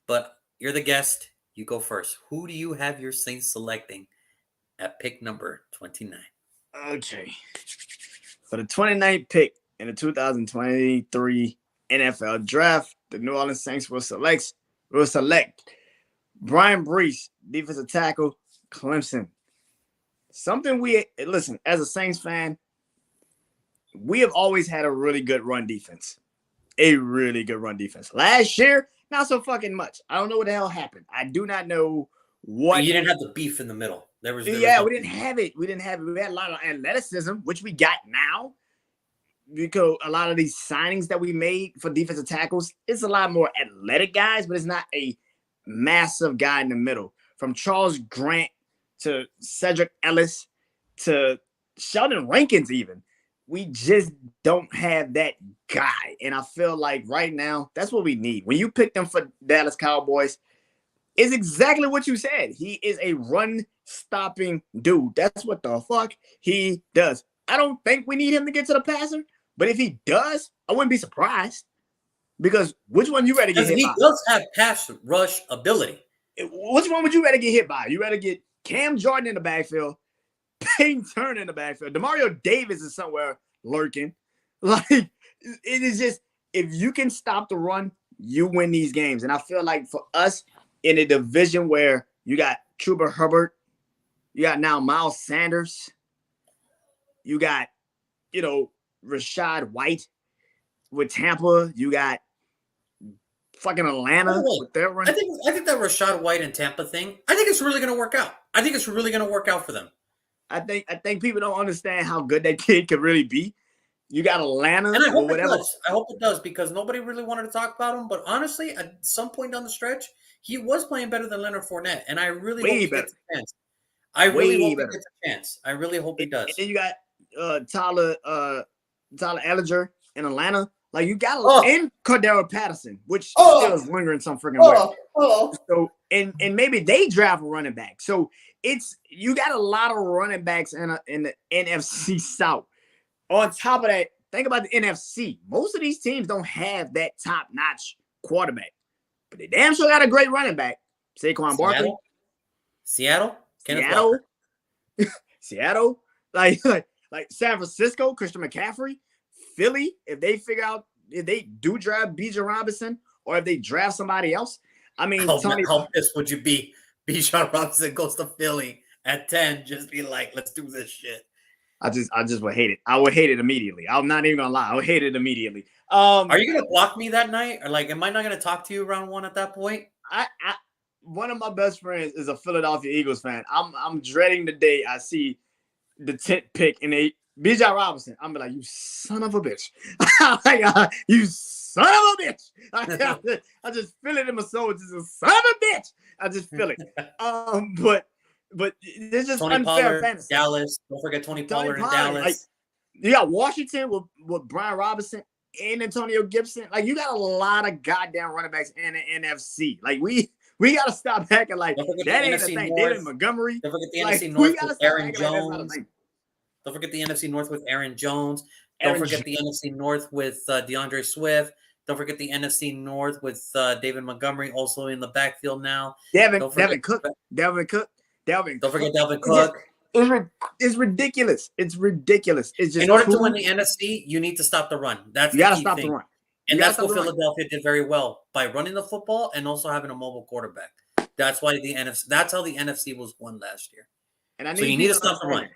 But you're the guest. You go first. Who do you have your Saints selecting at pick number 29? Okay. For the 29th pick in the 2023 NFL Draft, the New Orleans Saints will select Brian Brees, defensive tackle, Clemson. Listen, as a Saints fan, we have always had a really good run defense. a really good run defense. Last year, not so fucking much. I don't know what the hell happened. I do not know what. You didn't have the beef in the middle. There was We no didn't have it. We didn't have it. We had a lot of athleticism, which we got now. Because a lot of these signings that we made for defensive tackles, it's a lot more athletic guys, but it's not a massive guy in the middle. From Charles Grant to Cedric Ellis to Sheldon Rankins, even. We just don't have that guy. And I feel like right now, that's what we need. When you pick them for Dallas Cowboys, it's exactly what you said. He is a run-stopping dude. That's what the fuck he does. I don't think we need him to get to the passer, but if he does, I wouldn't be surprised. Because which one you rather get hit by? He does have pass rush ability. Which one would you rather get hit by? You rather get Cam Jordan in the backfield, Peyton Turner in the backfield, Demario Davis is somewhere lurking. Like, it is just, if you can stop the run, you win these games. And I feel like for us in a division where you got Chuba Hubbard, you got now Miles Sanders, you got, Rashad White with Tampa, you got fucking Atlanta with their run. I think that Rashad White and Tampa thing, I think it's really going to work out. I think it's really going to work out for them. I think people don't understand how good that kid could really be. You got Atlanta and I hope or whatever. It does. I hope it does because nobody really wanted to talk about him. But honestly, at some point down the stretch, he was playing better than Leonard Fournette, and I really hope he gets a chance. I really hope he gets a chance. I really hope he does. And then you got Tyler Ellinger in Atlanta. Like you got and Cordero Patterson, which still is lingering some freaking way. So and maybe they draft a running back. So you got a lot of running backs in the NFC South. On top of that, think about the NFC. Most of these teams don't have that top-notch quarterback, but they damn sure got a great running back. Saquon Barkley, Seattle, Seattle, like San Francisco, Christian McCaffrey. Philly, if they figure out if they do draft Bijan Robinson or if they draft somebody else, I mean, how pissed would you be? Bijan Robinson goes to Philly at 10, just be like, let's do this shit. I just would hate it. I would hate it immediately. I'm not even gonna lie. I would hate it immediately. Are you gonna block me that night, or like, am I not gonna talk to you around 1 at that point? One of my best friends is a Philadelphia Eagles fan. I'm dreading the day I see the 10th pick in Bijan Robinson. I'm like, you son of a bitch. You son of a bitch. I just feel it in my soul. It's just a son of a bitch. I just feel it. But it's just Tony unfair Pollard, fantasy. Dallas. Don't forget Tony Pollard in Dallas. Like, you got Washington with Brian Robinson and Antonio Gibson. Like, you got a lot of goddamn running backs in the NFC. Like, we got to stop acting like that ain't a thing. David Montgomery. Don't forget the NFC North with Aaron Jones. Don't forget the NFC North with Aaron Jones. Don't forget the NFC North with DeAndre Swift. Don't forget the NFC North with David Montgomery also in the backfield now. Devin Cook. Don't forget Dalvin Cook. It's ridiculous. It's ridiculous. It's just in order to win the NFC, you need to stop the run. That's the key thing. The run. And that's what Philadelphia did very well by running the football and also having a mobile quarterback. That's why the NFC. That's how the NFC was won last year. And so you need to stop the run.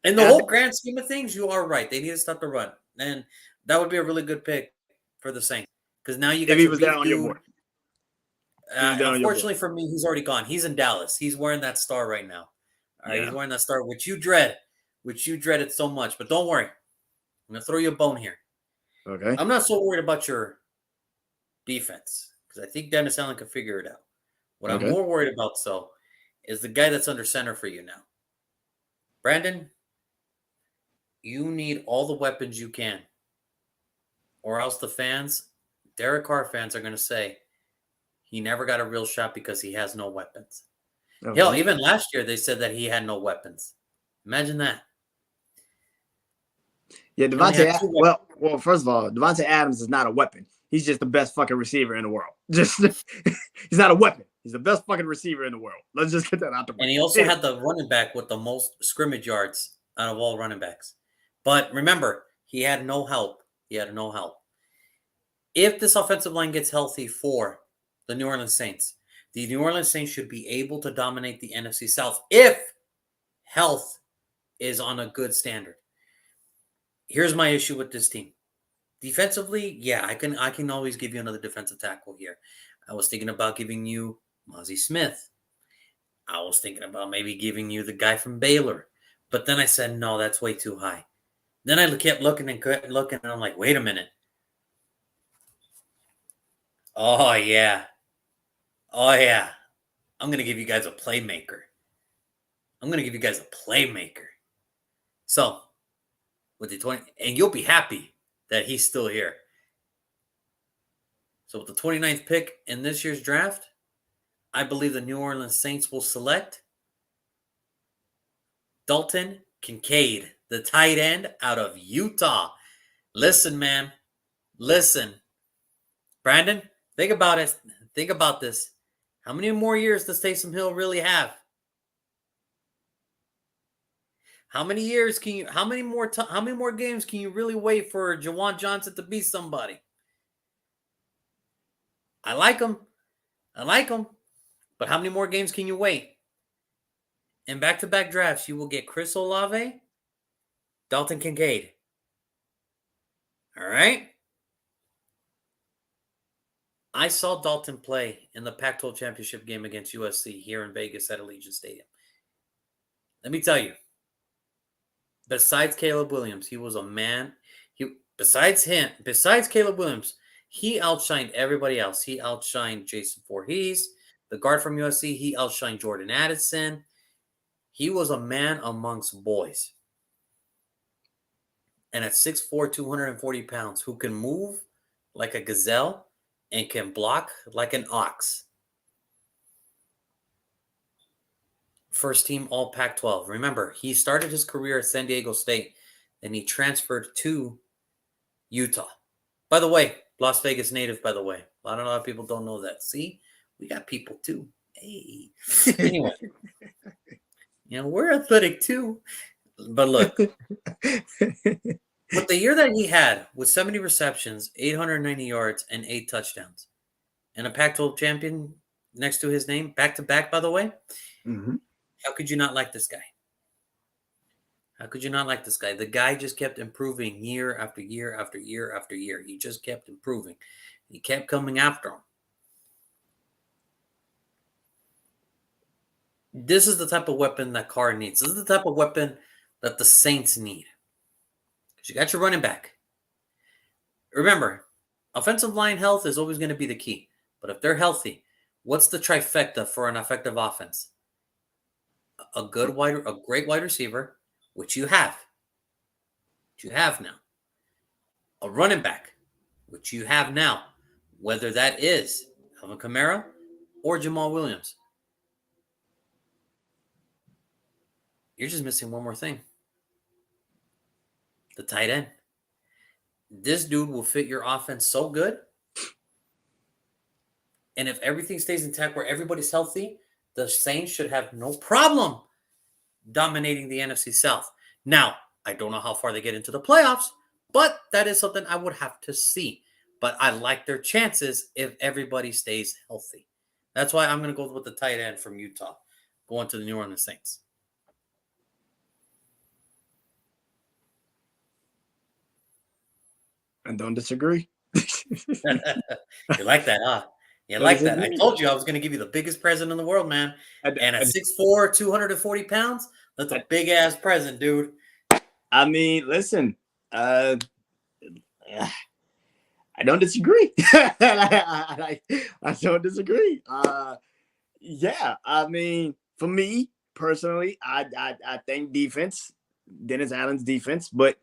In the whole grand scheme of things, you are right. They need to stop the run, and that would be a really good pick for the Saints because now you get. If he was down on your board. Unfortunately for me, he's already gone. He's in Dallas. He's wearing that star right now. All right, he's wearing that star, which you dreaded so much. But don't worry, I'm gonna throw you a bone here. Okay. I'm not so worried about your defense because I think Dennis Allen can figure it out. What I'm more worried about, is the guy that's under center for you now, Brandon. You need all the weapons you can, or else the fans, Derek Carr fans, are going to say he never got a real shot because he has no weapons. Okay. Hell, even last year they said that he had no weapons. Imagine that. Yeah, well, first of all, Devontae Adams is not a weapon. He's just the best fucking receiver in the world. He's not a weapon. He's the best fucking receiver in the world. Let's just get that out the way. And he also had the running back with the most scrimmage yards out of all running backs. But remember, he had no help. If this offensive line gets healthy for the New Orleans Saints should be able to dominate the NFC South if health is on a good standard. Here's my issue with this team. Defensively, yeah, I can always give you another defensive tackle here. I was thinking about giving you Mozzie Smith. I was thinking about maybe giving you the guy from Baylor. But then I said, no, that's way too high. Then I kept looking and kept looking, and I'm like, wait a minute. Oh, yeah. Oh, yeah. I'm going to give you guys a playmaker. I'm going to give you guys a playmaker. So, with the 20, and you'll be happy that he's still here. So, with the 29th pick in this year's draft, I believe the New Orleans Saints will select Dalton Kincaid, the tight end out of Utah. Listen, man. Listen. Brandon, think about it. Think about this. How many more years does Taysom Hill really have? How many years can you? How many more games can you really wait for Jawan Johnson to be somebody? I like him. I like him. But how many more games can you wait? In back-to-back drafts, you will get Chris Olave, Dalton Kincaid. All right? I saw Dalton play in the Pac-12 championship game against USC here in Vegas at Allegiant Stadium. Let me tell you, besides Caleb Williams, he was a man. Besides Caleb Williams, he outshined everybody else. He outshined Jason Voorhees, the guard from USC. He outshined Jordan Addison. He was a man amongst boys. And at 6'4", 240 pounds, who can move like a gazelle and can block like an ox. First team all Pac-12. Remember, he started his career at San Diego State, and he transferred to Utah. By the way, Las Vegas native, by the way. A lot of people don't know that. See, we got people too. Hey. Anyway, we're athletic too. But look, with the year that he had, with 70 receptions, 890 yards, and 8 touchdowns, and a Pac-12 champion next to his name, back-to-back, by the way, how could you not like this guy? How could you not like this guy? The guy just kept improving year after year after year after year. He just kept improving. He kept coming after him. This is the type of weapon that Carr needs. This is the type of weapon that the Saints need. Because you got your running back. Remember, offensive line health is always going to be the key. But if they're healthy, what's the trifecta for an effective offense? A great wide receiver, which you have. Which you have now. A running back, which you have now. Whether that is Alvin Kamara or Jamal Williams. You're just missing one more thing. The tight end. This dude will fit your offense so good. And if everything stays intact where everybody's healthy, the Saints should have no problem dominating the NFC South. Now, I don't know how far they get into the playoffs, but that is something I would have to see. But I like their chances if everybody stays healthy. That's why I'm going to go with the tight end from Utah, going to the New Orleans Saints. I don't disagree. You like that, huh? You like that. I told you I was going to give you the biggest present in the world, man. And at 6'4", 240 pounds, that's a big-ass present, dude. I mean, listen, I don't disagree. I don't disagree. Yeah, I mean, for me personally, I think defense, Dennis Allen's defense, but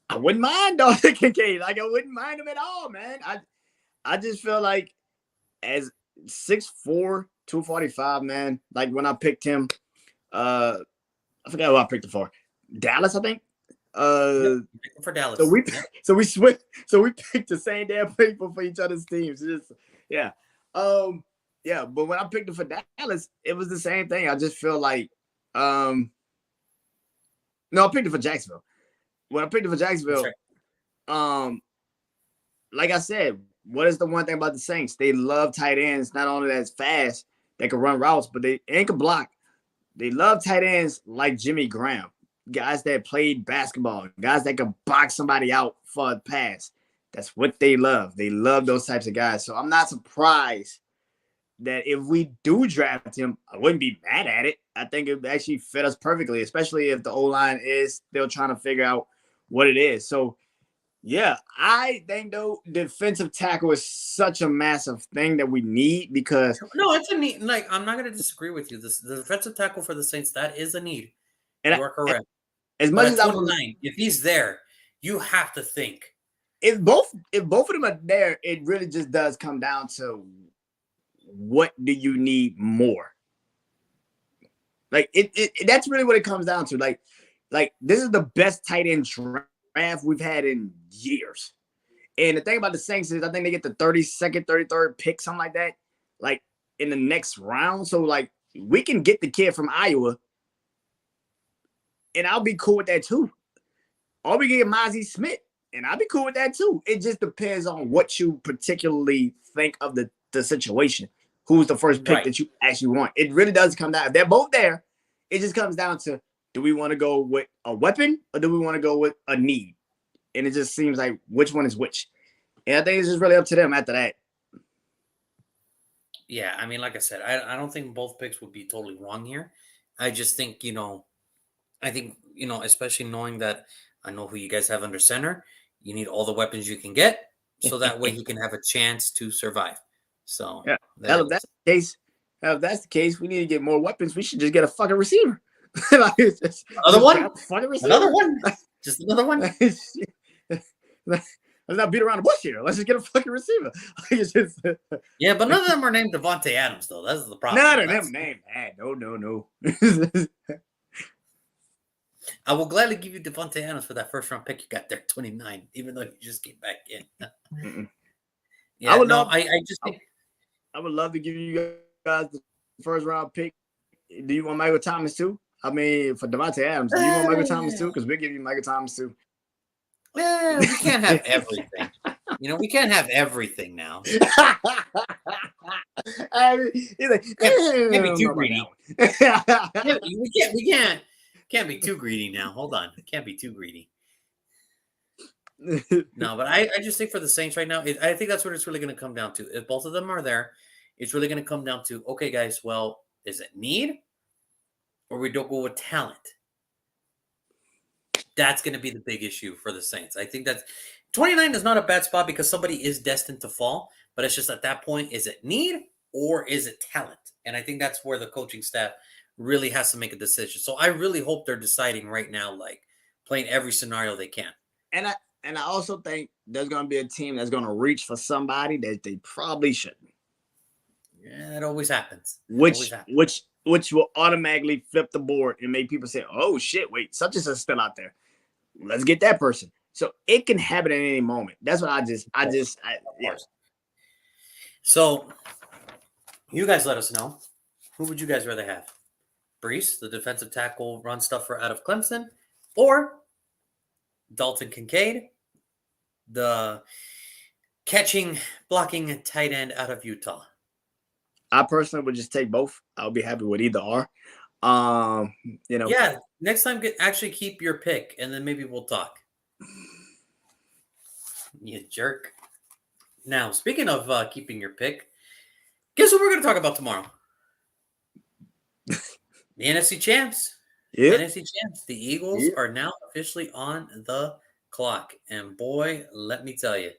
I wouldn't mind Dalton Kincaid. Like, I wouldn't mind him at all, man. I just feel like as 6'4", 245, man, like when I picked him, I forgot who I picked him for. Dallas, I think. For Dallas. So we switched. So we picked the same damn people for each other's teams. Just, yeah. Yeah, but when I picked him for Dallas, it was the same thing. I just feel like no, I picked it for Jacksonville. When I picked it for Jacksonville, like I said, what is the one thing about the Saints? They love tight ends, not only that's fast, they can run routes, but they can block. They love tight ends like Jimmy Graham. guys that played basketball, guys that could box somebody out for a pass. That's what they love. They love those types of guys. So I'm not surprised that if we do draft him, I wouldn't be mad at it. I think it would actually fit us perfectly, especially if the O-line is still trying to figure out what it is. So, yeah, I think, though, defensive tackle is such a massive thing that we need because No, it's a need. Like, I'm not going to disagree with you. The defensive tackle for the Saints, that is a need. and You are correct. as But much at as I would, 29, if he's there, you have to think. if both of them are there, it really just does come down to what do you need more? Like it that's really what it comes down to. Like this is the best tight end draft we've had in years. And the thing about the Saints is I think they get the 32nd, 33rd pick, something like that, like in the next round. So like we can get the kid from Iowa, and I'll be cool with that too. Or we can get Mozzie Smith, and I'll be cool with that too. It just depends on what you particularly think of the situation. Who's the first pick that you actually want? It really does come down. If they're both there, it just comes down to, do we want to go with a weapon or do we want to go with a need? And it just seems like which one is which. And I think it's just really up to them after that. Yeah, I mean, like I said, I don't think both picks would be totally wrong here. I just think, especially knowing that I know who you guys have under center, you need all the weapons you can get so that way he can have a chance to survive. So, yeah. If that's the case, we need to get more weapons. We should just get a fucking receiver. Another one? Another one? Just another one? Let's not beat around the bush here. Let's just get a fucking receiver. Yeah, but none of them are named Devontae Adams, though. That's the problem. None of them named. No. I will gladly give you Devontae Adams for that first round pick you got there, 29, even though you just came back in. Yeah, I would love to give you guys the first round pick. Do you want Michael Thomas too? I mean, for Devontae Adams, do you want Michael Thomas too? Because we'll give you Michael Thomas too. Yeah, we can't have everything. We can't have everything now. He's like, can't be too greedy. We can't be too greedy now. Hold on. Can't be too greedy. No, but I just think for the Saints right now, I think that's what it's really going to come down to. If both of them are there, it's really going to come down to, okay, guys, well, is it need or we don't go with talent? That's going to be the big issue for the Saints. I think that's 29 is not a bad spot because somebody is destined to fall, but it's just at that point, is it need or is it talent? And I think that's where the coaching staff really has to make a decision. So I really hope they're deciding right now, like playing every scenario they can. And I also think there's going to be a team that's going to reach for somebody that they probably shouldn't. Yeah, it always happens. Which will automatically flip the board and make people say, "Oh shit, wait, such and such is still out there. Let's get that person." So it can happen at any moment. That's what yeah. So you guys let us know. Who would you guys rather have? Brees, the defensive tackle, run stuffer out of Clemson, or Dalton Kincaid, the catching, blocking tight end out of Utah? I personally would just take both. I'll be happy with either or. Yeah, next time actually keep your pick, and then maybe we'll talk. You jerk. Now, speaking of keeping your pick, guess what we're going to talk about tomorrow? The NFC champs. Yeah. NFC champs. The Eagles are now officially on the clock. And boy, let me tell you,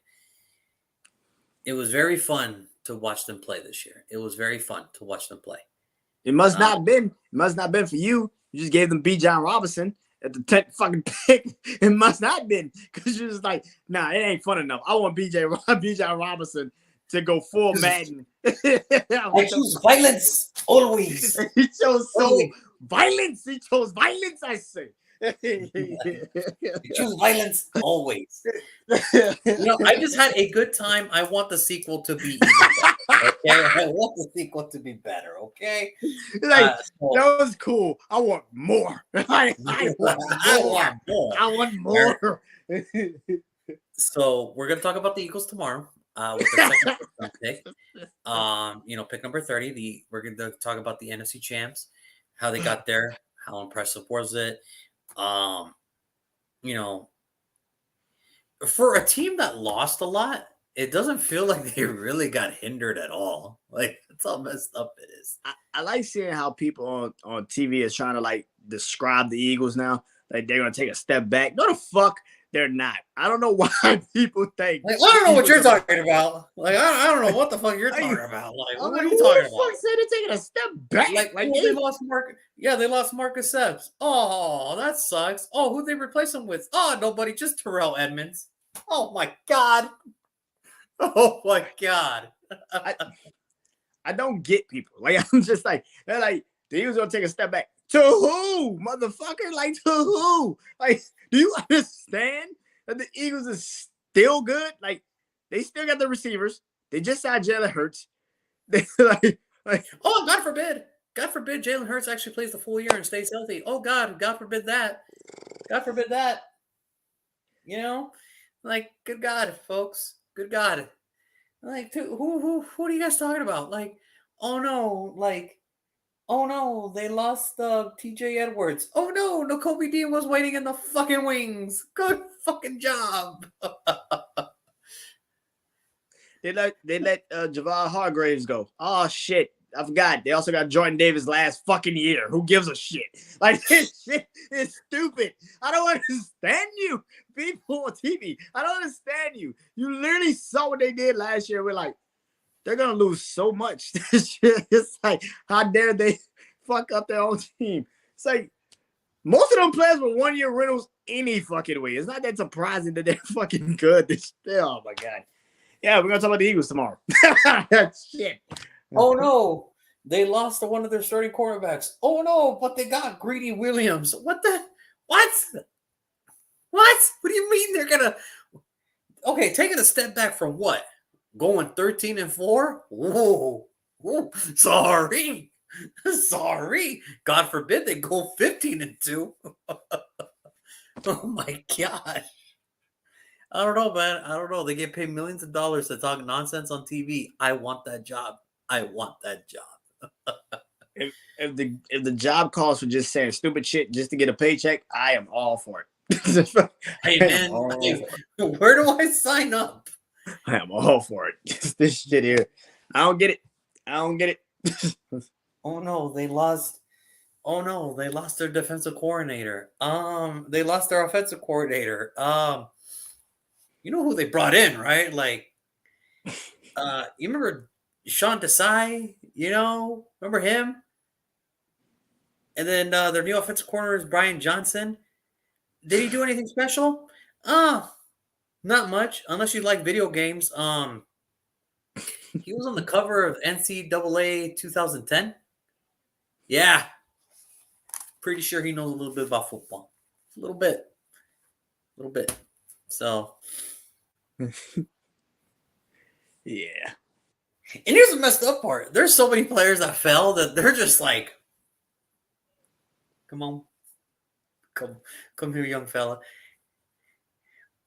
it was very fun to watch them play this year. It was very fun to watch them play. It must not have been for you. You just gave them Bijan Robinson at the 10th fucking pick. It must not have been because you're just like, nah, it ain't fun enough. I want Bijan Robinson to go full Madden. I choose violence always. He chose violence. He chose violence, I say. Choose violence always. I just had a good time. I want the sequel to be even better. Okay, I want the sequel to be better. Okay, that was cool. I want more. I want more. So we're gonna talk about the Eagles tomorrow. With the second pick. Pick number 30. We're gonna talk about the NFC champs, how they got there, how impressive was it. You know, for a team that lost a lot, it doesn't feel like they really got hindered at all. Like that's how messed up it is. I like seeing how people on TV is trying to like describe the Eagles now. Like they're gonna take a step back. No, the fuck they're not. I don't know why people think. Like, I don't know what you're talking about. Like, I don't know what the fuck you're talking about. Like, what are you talking about? Fuck said they're taking a step back? Like they lost Mark. Yeah, they lost Marcus Epps. Oh, that sucks. Oh, who they replace him with? Oh, nobody, just Terrell Edmonds. Oh my god. Oh my god. I don't get people. Like I'm just like they're like the Eagles gonna take a step back. To who, motherfucker? Like to who? Like, do you understand that the Eagles is still good? Like, they still got the receivers. They just signed Jalen Hurts. They like, oh, God forbid. God forbid Jalen Hurts actually plays the full year and stays healthy. Oh God forbid that. God forbid that. You know, like, good God, folks. Good God. Like, who are you guys talking about? Like, oh no, like, oh no, they lost TJ Edwards. Oh no, Nakobe Dean was waiting in the fucking wings. Good fucking job. they let Javon Hargraves go. Oh shit. I forgot. They also got Jordan Davis last fucking year. Who gives a shit? Like, this shit is stupid. I don't understand you, people on TV. I don't understand you. You literally saw what they did last year. We're like, they're going to lose so much. It's like, how dare they fuck up their own team? It's like, most of them players were 1 year rentals any fucking way. It's not that surprising that they're fucking good. Oh, my God. Yeah, we're going to talk about the Eagles tomorrow. Shit. Oh no, they lost to one of their starting quarterbacks. Oh no, but they got Greedy Williams. What? What do you mean they're gonna? Okay, taking a step back from what? Going 13-4? Whoa, sorry. God forbid they go 15-2. Oh my god. I don't know, man. I don't know. They get paid millions of dollars to talk nonsense on TV. I want that job. If the job calls for just saying stupid shit just to get a paycheck, I am all for it. Hey man, where do I sign up? I am all for it. This shit here, I don't get it. Oh no, they lost. Oh no, they lost their defensive coordinator. They lost their offensive coordinator. You know who they brought in, right? Like, you remember Sean Desai? You know, remember him? And then their new offensive corner is Brian Johnson. Did he do anything special? Not much, unless you like video games. He was on the cover of NCAA 2010. Yeah, pretty sure he knows a little bit about football. A little bit. So, Yeah. and here's the messed up part. There's so many players that fell that they're just like, come on. Come here, young fella.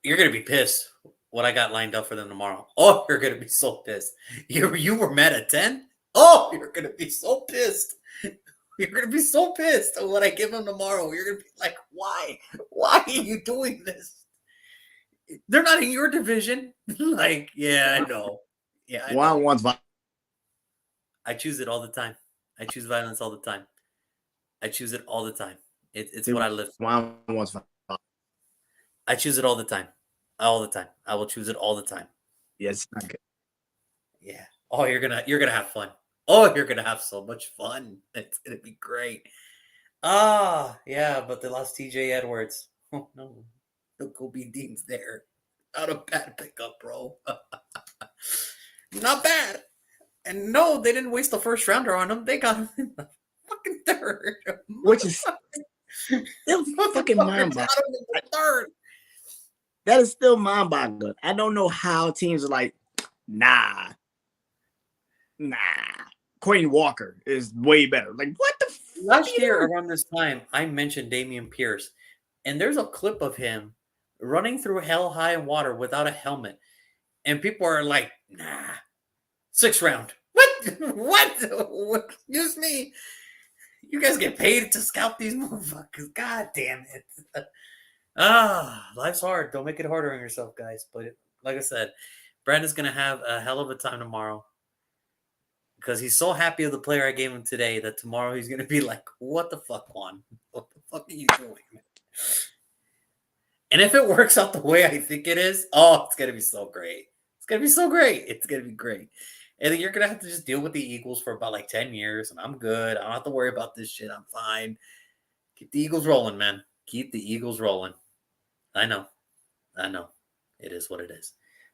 You're going to be pissed what I got lined up for them tomorrow. Oh, you're going to be so pissed. You were mad at 10? Oh, you're going to be so pissed. You're going to be so pissed at what I give them tomorrow. You're going to be like, why? Why are you doing this? They're not in your division. Like, yeah, I know. Yeah, I know. I choose it all the time. I choose violence all the time. I choose it all the time. It's what I live for. I choose it all the time. All the time. I will choose it all the time. Yes. Okay. Yeah. Oh, you're gonna have fun. Oh, you're gonna have so much fun. It's gonna be great. Yeah, but they lost TJ Edwards. Oh no. Kobe Dean's there. Not a bad pickup, bro. Not bad. And no, they didn't waste the first rounder on him. They got him in the fucking third. Which is still fucking mind-boggling. Third. That is still mind-boggling. I don't know how teams are like, nah. Quentin Walker is way better. Like, what the fuck? Last year around this time, I mentioned Dameon Pierce, and there's a clip of him running through hell high water without a helmet, and people are like, nah. 6th round. What? What? Excuse me. You guys get paid to scout these motherfuckers. God damn it. Life's hard. Don't make it harder on yourself, guys. But like I said, Brandon's going to have a hell of a time tomorrow because he's so happy of the player I gave him today that tomorrow he's going to be like, what the fuck, Juan? What the fuck are you doing? And if it works out the way I think it is, it's going to be so great. It's going to be so great. It's going to be great. And then you're going to have to just deal with the Eagles for about like 10 years, and I'm good. I don't have to worry about this shit. I'm fine. Keep the Eagles rolling, man. Keep the Eagles rolling. I know. It is what it is.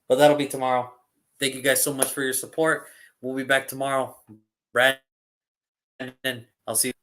But that'll be tomorrow. Thank you guys so much for your support. We'll be back tomorrow. Brandon, I'll see you.